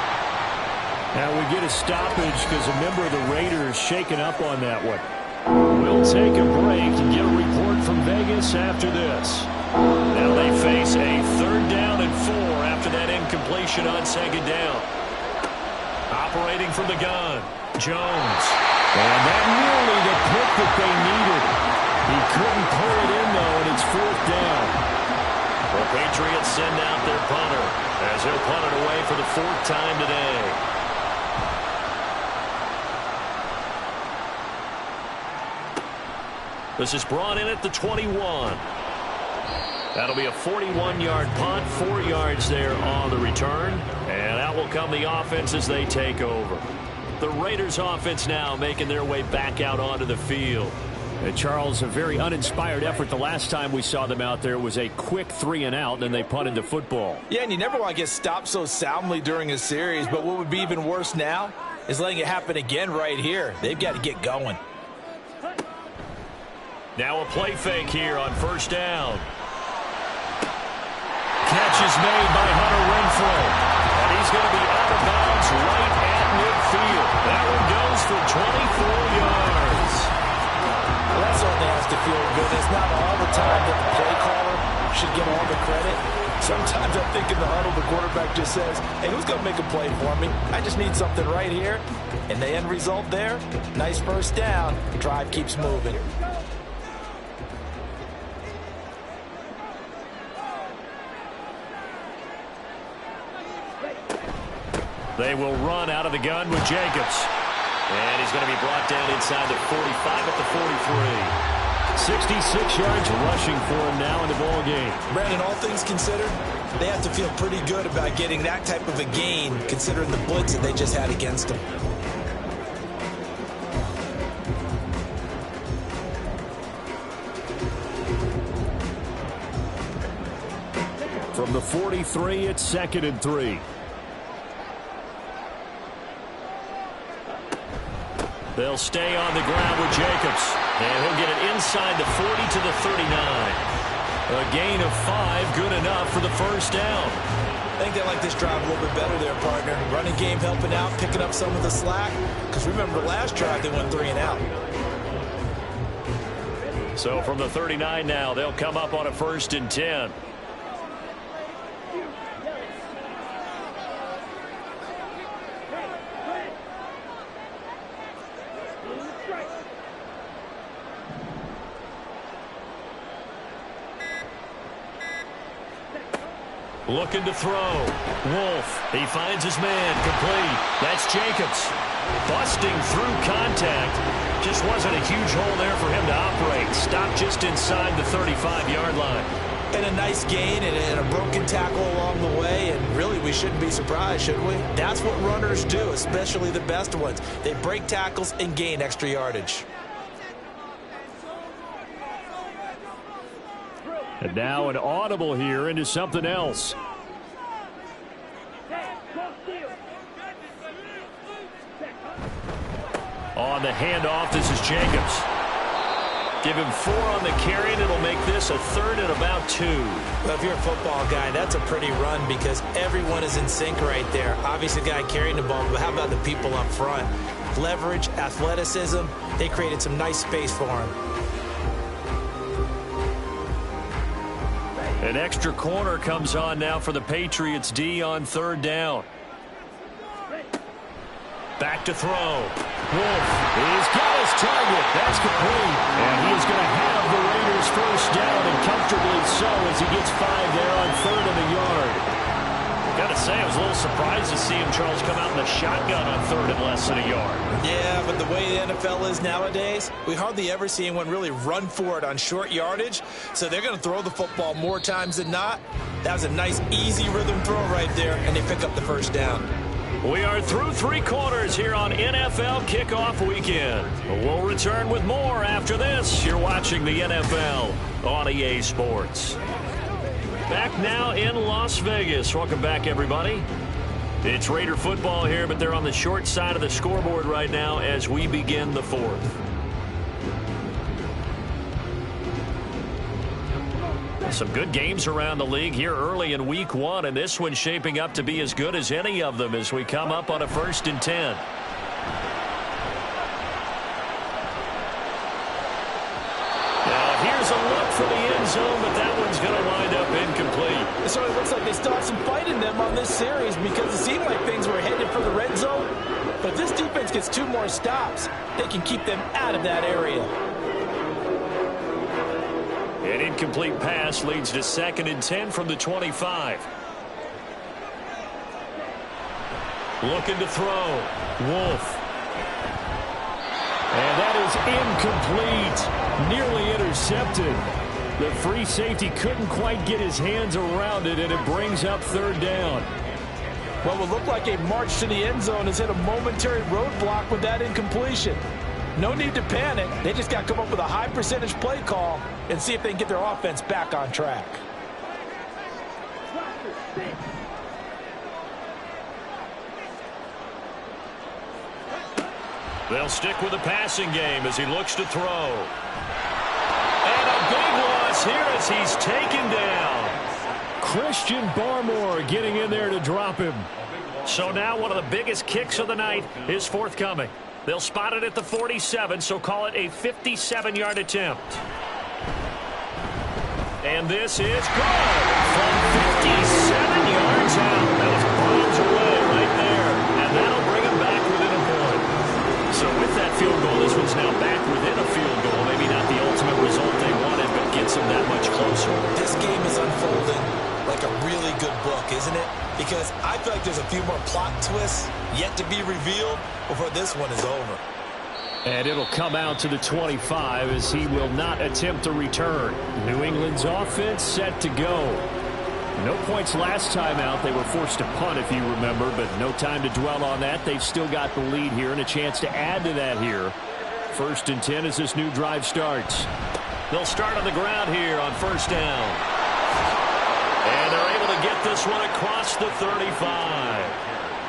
Now we get a stoppage because a member of the Raiders shaken up on that one. We'll take a break and get a report from Vegas after this. Now they face a 3rd down and 4 after that incompletion on 2nd down. Operating from the gun, Jones. And that nearly the pick that they needed. He couldn't pull it in, though, and it's 4th down. The Patriots send out their punter as he'll punt it away for the 4th time today. This is brought in at the 21. That'll be a 41-yard punt, 4 yards there on the return. And out will come the offense as they take over. The Raiders offense now making their way back out onto the field. Charles, a very uninspired effort. The last time we saw them out there was a quick 3-and-out, and they punted the football. Yeah, and you never want to get stopped so soundly during a series, but what would be even worse now is letting it happen again right here. They've got to get going. Now a play fake here on 1st down. Catch is made by Hunter Renfrow. And he's going to be out of bounds right at midfield. That one goes for 24 yards. Well, that certainly has to feel good. It's not all the time that the play caller should get all the credit. Sometimes I think in the huddle, the quarterback just says, hey, who's going to make a play for me? I just need something right here. And the end result there, nice 1st down. The drive keeps moving. They will run out of the gun with Jacobs. And he's going to be brought down inside the 45 at the 43. 66 yards rushing for him now in the ball game. Brandon, all things considered, they have to feel pretty good about getting that type of a gain considering the blitz that they just had against them. From the 43, it's 2nd and 3. They'll stay on the ground with Jacobs. And he'll get it inside the 40 to the 39. A gain of 5, good enough for the 1st down. I think they like this drive a little bit better there, partner. Running game helping out, picking up some of the slack. Because remember, last drive they went 3-and-out. So from the 39 now, they'll come up on a 1st and 10. Looking to throw. Wolf. He finds his man. Complete. That's Jacobs. Busting through contact. Just wasn't a huge hole there for him to operate. Stopped just inside the 35-yard line. And a nice gain and a broken tackle along the way. And really, we shouldn't be surprised, should we? That's what runners do, especially the best ones. They break tackles and gain extra yardage. And now an audible here into something else. On the handoff, this is Jacobs. Give him 4 on the carry, and it'll make this a 3rd and about 2. Well, if you're a football guy, that's a pretty run because everyone is in sync right there. Obviously, the guy carrying the ball, but how about the people up front? Leverage, athleticism, they created some nice space for him. An extra corner comes on now for the Patriots D on 3rd down. Back to throw. Wolf, he's got his target. That's complete. And he is going to have the Raiders 1st down, and comfortably so as he gets 5 there on 3rd and a yard. Got to say, I was a little surprised to see him, Charles, come out in the shotgun on 3rd and less than a yard. Yeah, but the way the NFL is nowadays, we hardly ever see anyone really run for it on short yardage. So they're going to throw the football more times than not. That was a nice, easy rhythm throw right there, and they pick up the 1st down. We are through 3 quarters here on NFL Kickoff Weekend. We'll return with more after this. You're watching the NFL on EA Sports. Back now in Las Vegas. Welcome back, everybody. It's Raider football here, but they're on the short side of the scoreboard right now as we begin the fourth. Some good games around the league here early in week one, and this one's shaping up to be as good as any of them as we come up on a 1st and 10. Now here's a look for the end zone, but that one's going to wind up incomplete. It certainly looks like they still have some fight in them on this series because it seemed like things were headed for the red zone. But if this defense gets 2 more stops, they can keep them out of that area. An incomplete pass leads to 2nd and 10 from the 25. Looking to throw. Wolf. And that is incomplete. Nearly intercepted. The free safety couldn't quite get his hands around it, and it brings up 3rd down. What would look like a march to the end zone has hit a momentary roadblock with that incompletion. No need to panic. They just got to come up with a high percentage play call and see if they can get their offense back on track. They'll stick with the passing game as he looks to throw. And a big loss here as he's taken down. Christian Barmore getting in there to drop him. So now one of the biggest kicks of the night is forthcoming. They'll spot it at the 47, so call it a 57-yard attempt. And this is good from 57 yards out. That was bombs away right there, and that'll bring him back within a point. So with that field goal, this one's now back within a field goal. Maybe not the ultimate result they wanted, but gets them that much closer. This game is unfolding like a really good book, isn't it? Because I feel like there's a few more plot twists yet to be revealed before this one is over. And it'll come out to the 25 as he will not attempt a return. New England's offense set to go. No points last time out. They were forced to punt, if you remember, but no time to dwell on that. They've still got the lead here and a chance to add to that here. 1st and 10 as this new drive starts. They'll start on the ground here on 1st down. And they're able to get this one across the 35.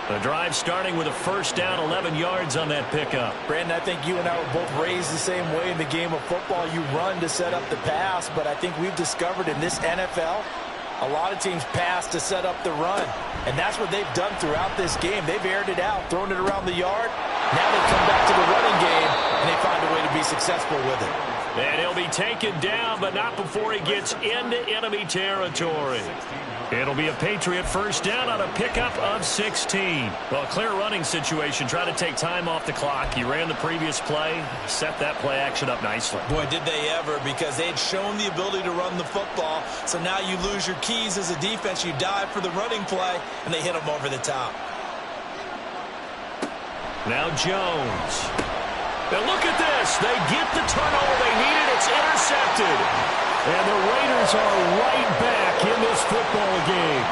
The drive starting with a 1st down, 11 yards on that pickup. Brandon, I think you and I were both raised the same way in the game of football. You run to set up the pass, but I think we've discovered in this NFL, a lot of teams pass to set up the run. And that's what they've done throughout this game. They've aired it out, thrown it around the yard. Now they come back to the running game, and they find a way to be successful with it. And he'll be taken down, but not before he gets into enemy territory. It'll be a Patriot 1st down on a pickup of 16. Well, clear running situation. Try to take time off the clock. He ran the previous play, set that play action up nicely. Boy, did they ever, because they had shown the ability to run the football. So now you lose your keys as a defense. You dive for the running play, and they hit them over the top. Now Jones. Now look at this. They get the turnover they needed. It's intercepted. And the Raiders are right back in this football game.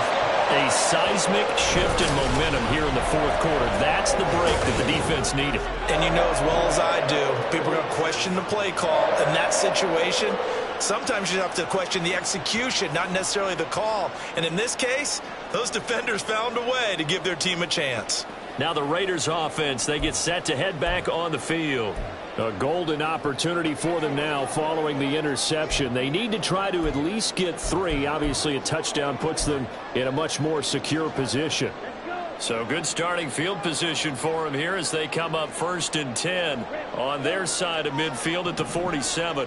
A seismic shift in momentum here in the 4th quarter. That's the break that the defense needed. And you know as well as I do, people are going to question the play call. In that situation, sometimes you have to question the execution, not necessarily the call. And in this case, those defenders found a way to give their team a chance. Now the Raiders offense, they get set to head back on the field. A golden opportunity for them now following the interception. They need to try to at least get 3. Obviously, a touchdown puts them in a much more secure position. So good starting field position for them here as they come up 1st and 10 on their side of midfield at the 47.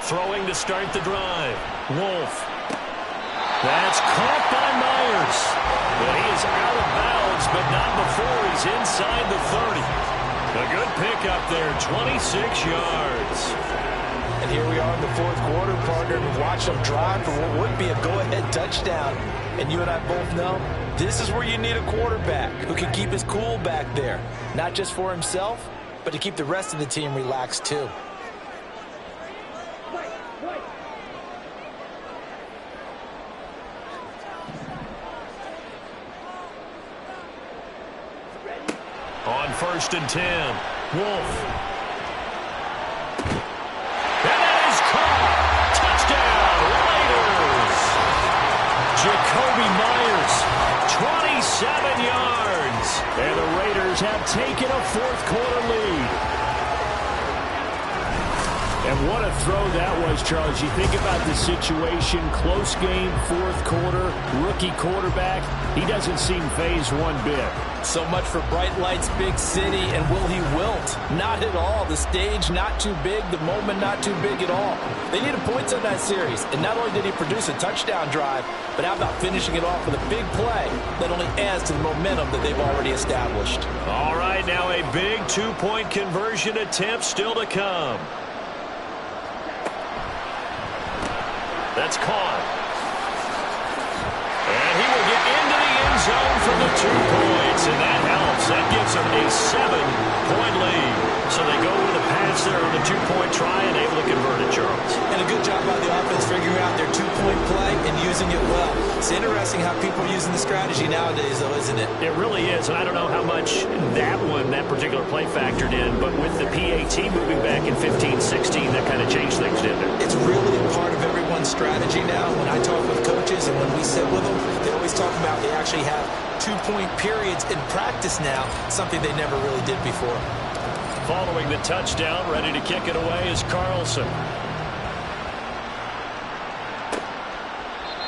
Throwing to start the drive. Wolf. That's caught by Myers. But he is out of bounds, but not before he's inside the 30. A good pickup there, 26 yards. And here we are in the 4th quarter, partner, and watch them drive for what would be a go-ahead touchdown. And you and I both know this is where you need a quarterback who can keep his cool back there. Not just for himself, but to keep the rest of the team relaxed too. On 1st and 10, Wolf. And that is caught. Touchdown, Raiders. Jacoby Myers, 27 yards. And the Raiders have taken a fourth-quarter lead. And what a throw that was, Charles. You think about the situation, close game, fourth quarter, rookie quarterback. He doesn't seem phased one bit. So much for bright lights, big city, and will he wilt? Not at all. The stage not too big, the moment not too big at all. They needed points on that series, and not only did he produce a touchdown drive, but how about finishing it off with a big play that only adds to the momentum that they've already established. All right, now a big two-point conversion attempt still to come. That's caught. And he will get into the end zone for the 2 points, and that helps. That gives them a 7-point lead. So they go with a pass there on the 2-point try and able to convert it, Charles. And a good job by the offense figuring out their 2-point play and using it well. It's interesting how people are using the strategy nowadays, though, isn't it? It really is, and I don't know how much that particular play factored in, but with the PAT moving back in 15-16, that kind of changed things, didn't it? It's really part of everyone's strategy now. When I talk with coaches and when we sit with them, they always talk about they actually have 2-point periods in practice now, something they never really did before. Following the touchdown, ready to kick it away is Carlson.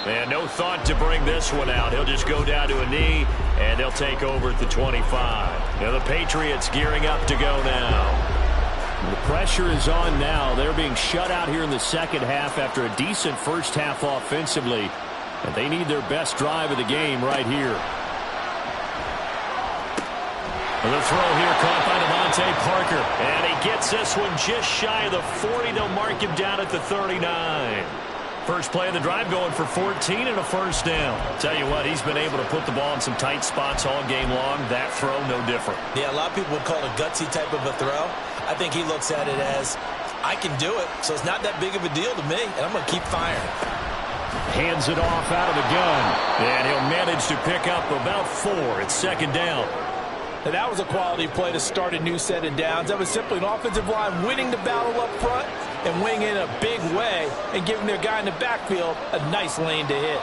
And no thought to bring this one out. He'll just go down to a knee, and they'll take over at the 25. Now the Patriots gearing up to go now. The pressure is on now. They're being shut out here in the second half after a decent first half offensively. And they need their best drive of the game right here. The throw here caught by Devontae Parker. And he gets this one just shy of the 40. They'll mark him down at the 39. First play of the drive going for 14 and a first down. Tell you what, he's been able to put the ball in some tight spots all game long. That throw, no different. Yeah, a lot of people would call it a gutsy type of a throw. I think he looks at it as, I can do it, so it's not that big of a deal to me, and I'm going to keep firing. Hands it off out of the gun. And he'll manage to pick up about 4. It's second down. And that was a quality play to start a new set of downs. That was simply an offensive line winning the battle up front and winning in a big way and giving their guy in the backfield a nice lane to hit.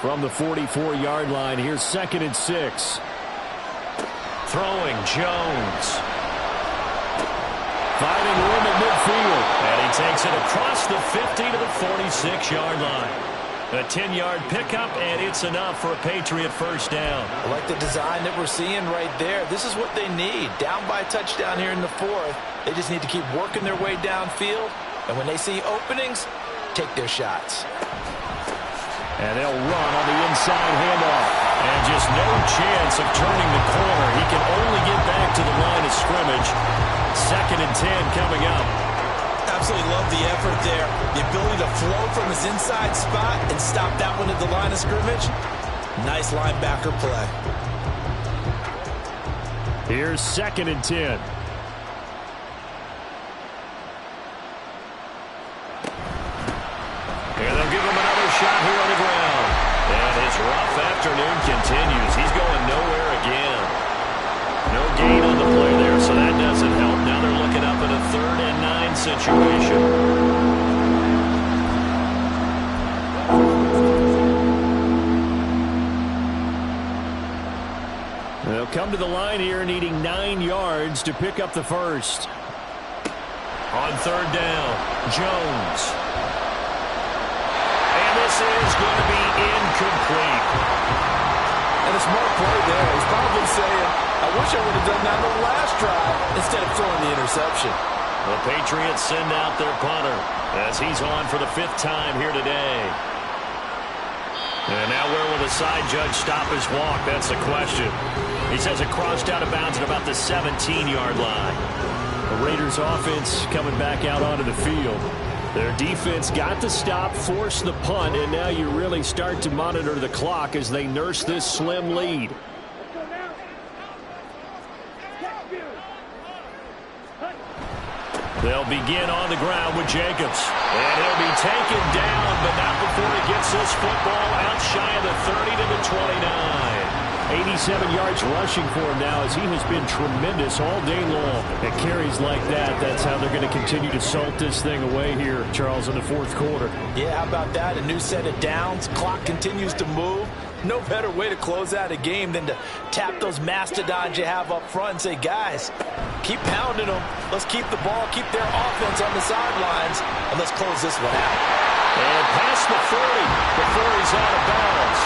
From the 44-yard line, here's 2nd and 6. Throwing Jones. Finding room at midfield. And he takes it across the 50 to the 46-yard line. A 10-yard pickup, and it's enough for a Patriot first down. I like the design that we're seeing right there. This is what they need. Down by a touchdown here in the 4th. They just need to keep working their way downfield. And when they see openings, take their shots. And they'll run on the inside handoff. And just no chance of turning the corner. He can only get back to the line of scrimmage. 2nd and 10 coming up. Absolutely love the effort there. The ability to flow from his inside spot and stop that one at the line of scrimmage. Nice linebacker play. Here's 2nd and 10. And they'll give him another shot here on the ground. And his rough afternoon continues. He's going nowhere again. No gain on the play there, so that doesn't help. Now they're looking up at a 3rd and 9 situation. They'll come to the line here needing 9 yards to pick up the first. On 3rd down, Jones. And this is going to be incomplete. And a smart play there. He's probably saying, I wish I would have done that on the last drive instead of throwing the interception. The Patriots send out their punter as he's on for the 5th time here today. And now where will the side judge stop his walk? That's the question. He says it crossed out of bounds at about the 17-yard line. The Raiders offense coming back out onto the field. Their defense got the stop, forced the punt, and now you really start to monitor the clock as they nurse this slim lead. They'll begin on the ground with Jacobs. And he'll be taken down, but not before he gets this football out shy of the 30 to the 29. 87 yards rushing for him now as he has been tremendous all day long. And carries like that, that's how they're going to continue to salt this thing away here, Charles, in the fourth quarter. Yeah, how about that? A new set of downs. Clock continues to move. No better way to close out a game than to tap those mastodons you have up front and say, guys, keep pounding them. Let's keep the ball, keep their offense on the sidelines, and let's close this one out. And past the 40 before he's out of bounds.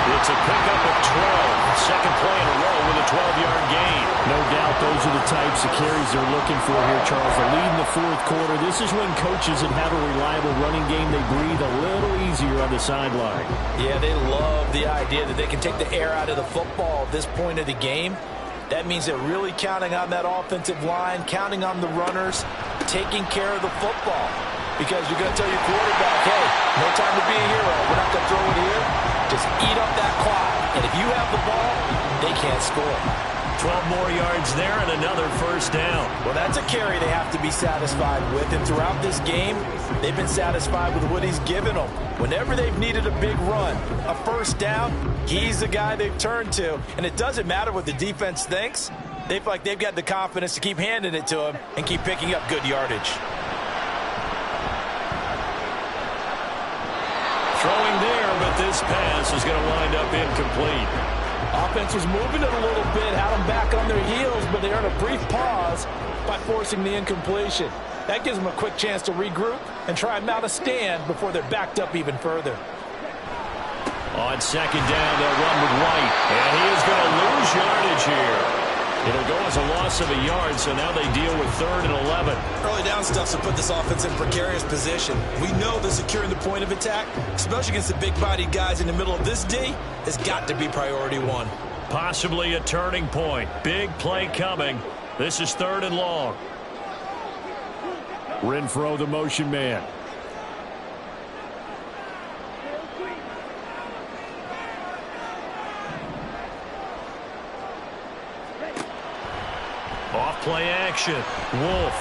It's a pickup of 12. Second play in a row with a 12-yard gain. No doubt those are the types of carries they're looking for here, Charles. The lead in the fourth quarter. This is when coaches that have a reliable running game, they breathe a little easier on the sideline. Yeah, they love the idea that they can take the air out of the football at this point of the game. That means they're really counting on that offensive line, counting on the runners, taking care of the football. Because you're going to tell your quarterback, hey, no time to be a hero. We're not going to throw it here. Just eat up that clock. And if you have the ball, they can't score. 12 more yards there and another first down. Well, that's a carry they have to be satisfied with. And throughout this game, they've been satisfied with what he's given them. Whenever they've needed a big run, a first down, he's the guy they've turned to. And it doesn't matter what the defense thinks. They feel like they've got the confidence to keep handing it to him and keep picking up good yardage. Throwing there, but this pass is going to wind up incomplete. Offense was moving it a little bit, had them back on their heels, but they earned a brief pause by forcing the incompletion. That gives them a quick chance to regroup and try and mount a stand before they're backed up even further. On second down, they'll run with White, and he is going to lose yardage here. It'll go as a loss of a yard, so now they deal with 3rd and 11. Early down stuff to put this offense in precarious position. We know they're securing the point of attack, especially against the big-bodied guys in the middle of this D. It's got to be priority one. Possibly a turning point. Big play coming. This is 3rd and long. Renfro, the motion man. Off play action. Wolf.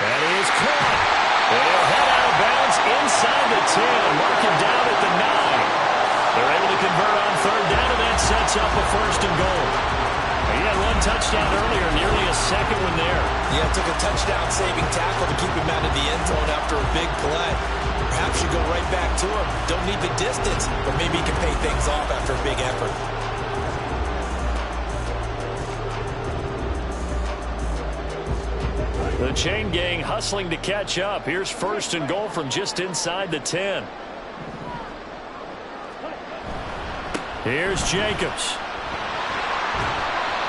That is caught. They'll head out of bounds inside the 10. Mark him down at the 9. They're able to convert on 3rd down, and that sets up a 1st and goal. He had one touchdown earlier, nearly a second one there. Yeah, it took a touchdown-saving tackle to keep him out of the end zone after a big play. Perhaps you go right back to him. Don't need the distance, but maybe he can pay things off after a big effort. The chain gang hustling to catch up. Here's 1st and goal from just inside the 10. Here's Jacobs.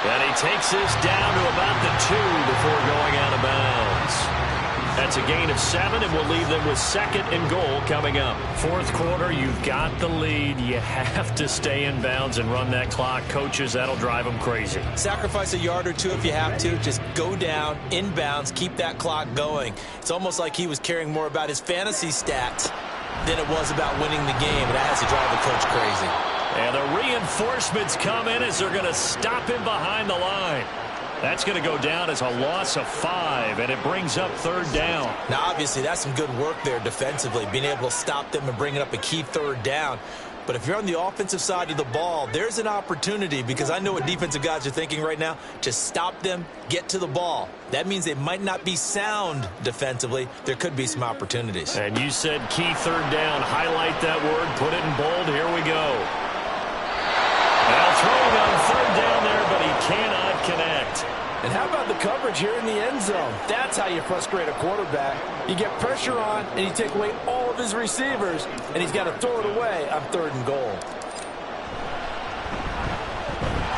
And he takes this down to about the 2 before going out of bounds. That's a gain of 7, and we'll leave them with 2nd and goal coming up. Fourth quarter, you've got the lead. You have to stay in bounds and run that clock. Coaches, that'll drive them crazy. Sacrifice a yard or two if you have to. Just go down, in bounds, keep that clock going. It's almost like he was caring more about his fantasy stats than it was about winning the game, and that has to drive the coach crazy. And the reinforcements come in as they're going to stop him behind the line. That's going to go down as a loss of 5, and it brings up 3rd down. Now, obviously, that's some good work there defensively, being able to stop them and bringing up a key 3rd down. But if you're on the offensive side of the ball, there's an opportunity, because I know what defensive guys are thinking right now. Just stop them, get to the ball. That means they might not be sound defensively. There could be some opportunities. And you said key 3rd down. Highlight that word. Put it in bold. Here we go. Now throwing on 3rd down there, but he cannot connect. And how about the coverage here in the end zone? That's how you frustrate a quarterback. You get pressure on, and you take away all of his receivers, and he's got to throw it away on 3rd and goal.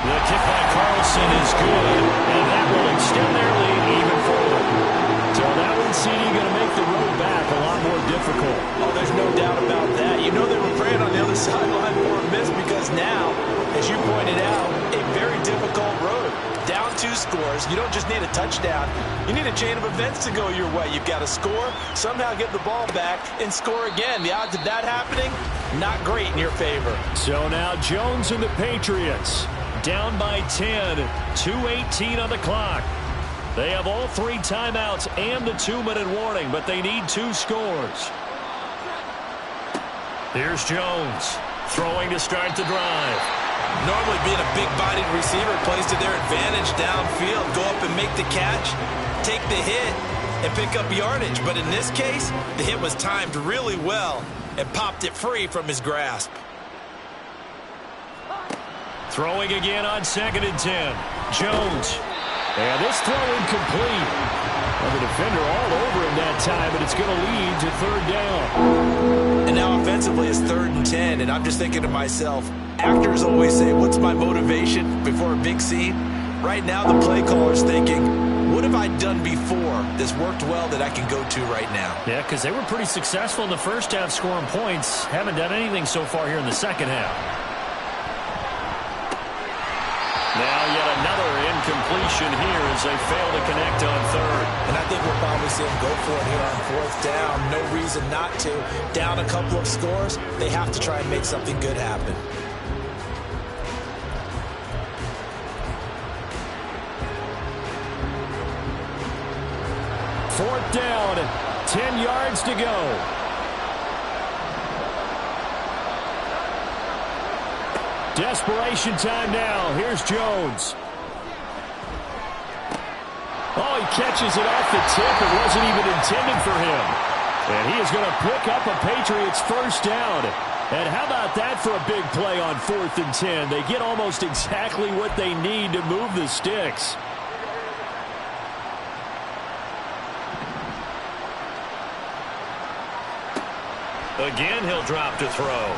The kick by Carlson is good, and that will extend their lead even further. So that one, CD, going to make the road back a lot more difficult. Oh, there's no doubt about that. You know they were praying on the other sideline for a miss because now, as you pointed out, a very difficult road. Down 2 scores. You don't just need a touchdown. You need a chain of events to go your way. You've got to score, somehow get the ball back, and score again. The odds of that happening, not great in your favor. So now Jones and the Patriots down by 10, 2:18 on the clock. They have all 3 timeouts and the 2-minute warning, but they need 2 scores. Here's Jones. Throwing to start the drive. Normally being a big-bodied receiver plays to their advantage downfield. Go up and make the catch, take the hit, and pick up yardage. But in this case, the hit was timed really well and popped it free from his grasp. Throwing again on 2nd and 10. Jones. And this throw incomplete. And the defender all over him that time, but it's going to lead to 3rd down. And now offensively it's 3rd and 10, and I'm just thinking to myself, actors always say, what's my motivation before a big scene? Right now the play caller's thinking, what have I done before that's worked well that I can go to right now? Yeah, because they were pretty successful in the first half scoring points. Haven't done anything so far here in the second half. Now yet another incompletion here as they fail to connect on 3rd. And I think we'll probably see them go for it here on 4th down. No reason not to. Down a couple of scores, they have to try and make something good happen. Fourth down, 10 yards to go. Desperation time now. Here's Jones. Oh, he catches it off the tip. It wasn't even intended for him. And he is going to pick up a Patriots first down. And how about that for a big play on 4th and 10? They get almost exactly what they need to move the sticks. Again, he'll drop to throw.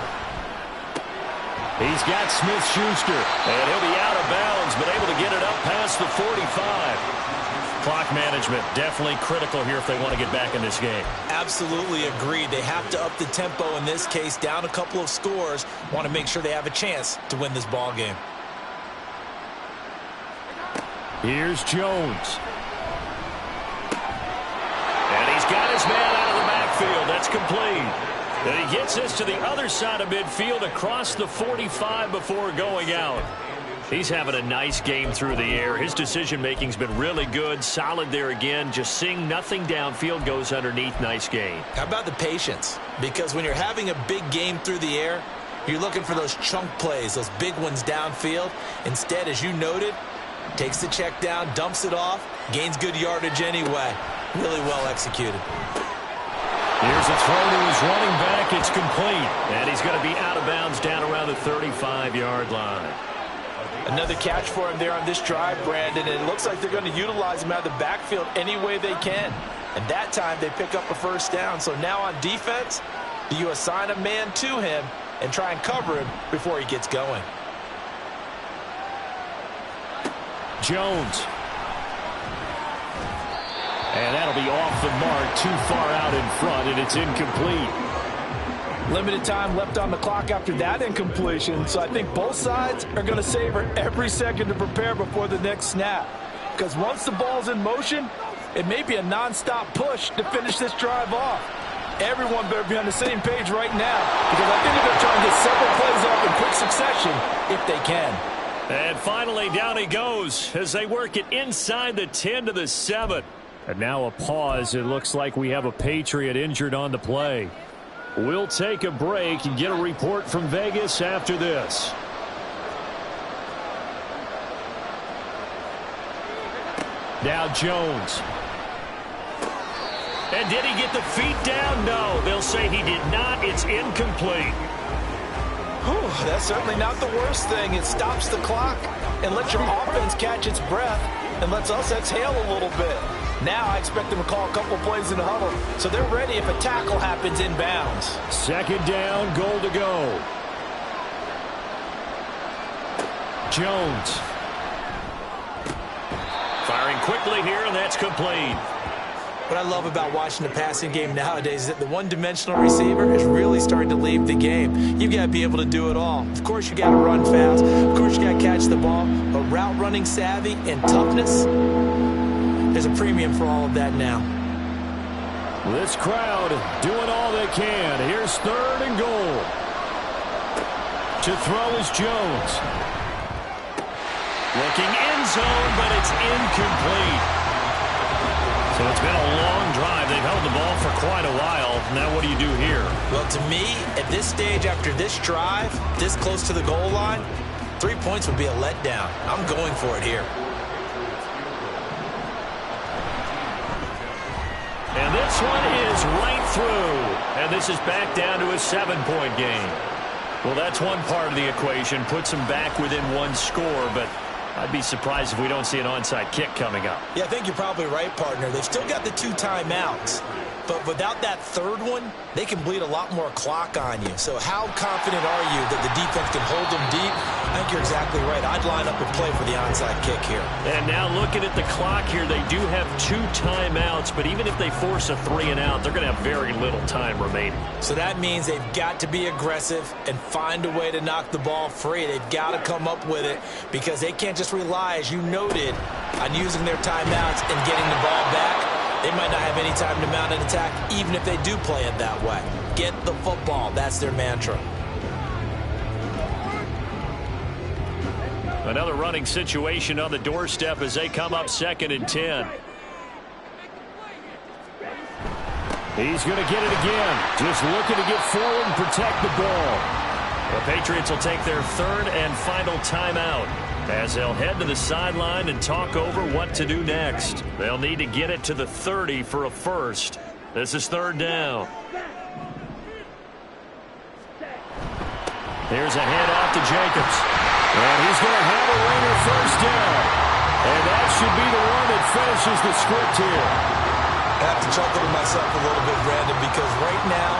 He's got Smith-Schuster, and he'll be out of bounds, but able to get it up past the 45. Clock management definitely critical here if they want to get back in this game. Absolutely agreed. They have to up the tempo in this case, down a couple of scores. Want to make sure they have a chance to win this ball game. Here's Jones. And he's got his man out of the backfield. That's complete. And he gets this to the other side of midfield across the 45 before going out. He's having a nice game through the air. His decision-making's been really good. Solid there again. Just seeing nothing downfield goes underneath. Nice game. How about the patience? Because when you're having a big game through the air, you're looking for those chunk plays, those big ones downfield. Instead, as you noted, takes the check down, dumps it off, gains good yardage anyway. Really well executed. Here's a throw to his running back. It's complete. And he's going to be out of bounds down around the 35-yard line. Another catch for him there on this drive, Brandon. And it looks like they're going to utilize him out of the backfield any way they can. And that time they pick up a first down. So now on defense, do you assign a man to him and try and cover him before he gets going? Jones. And that'll be off the mark, too far out in front, and it's incomplete. Limited time left on the clock after that incompletion, so I think both sides are going to savor every second to prepare before the next snap. Because once the ball's in motion, it may be a nonstop push to finish this drive off. Everyone better be on the same page right now, because I think they're going to try and get several plays off in quick succession if they can. And finally, down he goes as they work it inside the 10 to the 7. And now a pause. It looks like we have a Patriot injured on the play. We'll take a break and get a report from Vegas after this. Now Jones. And did he get the feet down? No, they'll say he did not. It's incomplete. Whew, that's certainly not the worst thing. It stops the clock and lets your offense catch its breath and lets us exhale a little bit. Now I expect them to call a couple plays in the huddle, so they're ready if a tackle happens inbounds. Second down, goal to go. Jones. Firing quickly here, and that's complete. What I love about watching the passing game nowadays is that the one-dimensional receiver is really starting to leave the game. You've got to be able to do it all. Of course, you got to run fast. Of course, you got to catch the ball. But route running savvy and toughness, there's a premium for all of that now. This crowd doing all they can. Here's third and goal. To throw is Jones. Looking end zone, but it's incomplete. So it's been a long drive. They've held the ball for quite a while. Now what do you do here? Well, to me, at this stage, after this drive, this close to the goal line, 3 points would be a letdown. I'm going for it here. And this one is right through. And this is back down to a 7-point game. Well, that's one part of the equation. Puts them back within one score, but I'd be surprised if we don't see an onside kick coming up. Yeah, I think you're probably right, partner. They've still got the 2 timeouts. But without that third one, they can bleed a lot more clock on you. So how confident are you that the defense can hold them deep? I think you're exactly right. I'd line up and play for the onside kick here. And now looking at the clock here, they do have 2 timeouts, but even if they force a 3 and out, they're going to have very little time remaining. So that means they've got to be aggressive and find a way to knock the ball free. They've got to come up with it because they can't just rely, as you noted, on using their timeouts and getting the ball back. They might not have any time to mount an attack, even if they do play it that way. Get the football. That's their mantra. Another running situation on the doorstep as they come up 2nd and 10. He's going to get it again. Just looking to get forward and protect the ball. The Patriots will take their 3rd and final timeout as they'll head to the sideline and talk over what to do next. They'll need to get it to the 30 for a first. This is 3rd down. Here's a handoff to Jacobs. And he's going to have a ringer first down. And that should be the one that finishes the script here. I have to chuckle to myself a little bit, Brandon, because right now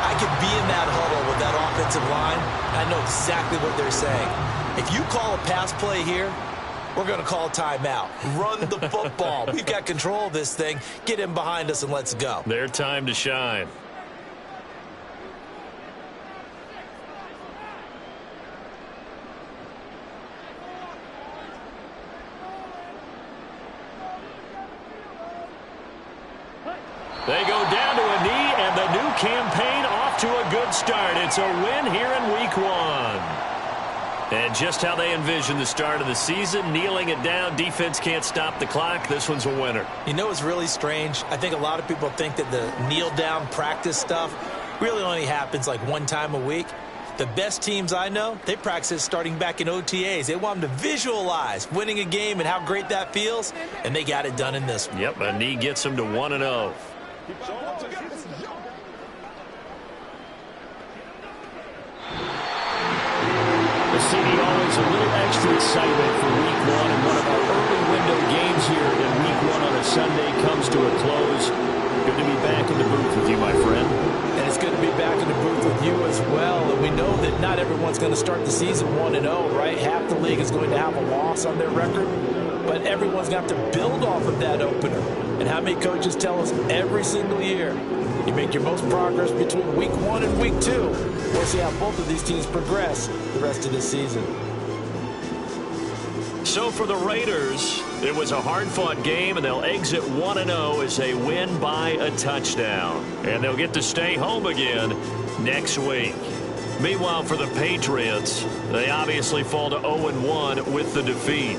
I could be in that huddle with that offensive line. I know exactly what they're saying. If you call a pass play here, we're going to call timeout. Run the football. We've got control of this thing. Get in behind us and let's go. Their time to shine. They go down to a knee, and the new campaign off to a good start. It's a win here in Week 1. And just how they envision the start of the season, kneeling it down, defense can't stop the clock. This one's a winner. You know what's really strange? I think a lot of people think that the kneel-down practice stuff really only happens like one time a week. The best teams I know, they practice starting back in OTAs. They want them to visualize winning a game and how great that feels, and they got it done in this one. Yep, a knee gets them to 1-0. The city always a little extra excitement for Week 1, and one of our early window games here in Week 1 on a Sunday comes to a close. Good to be back in the booth with you, my friend. And it's good to be back in the booth with you as well. And we know that not everyone's going to start the season 1-0, right? Half the league is going to have a loss on their record. But everyone's going to have to build off of that opener. And how many coaches tell us every single year, you make your most progress between Week 1 and Week 2. We'll see how both of these teams progress the rest of this season. So for the Raiders, it was a hard-fought game, and they'll exit 1-0 as they win by a touchdown. And they'll get to stay home again next week. Meanwhile, for the Patriots, they obviously fall to 0-1 with the defeat.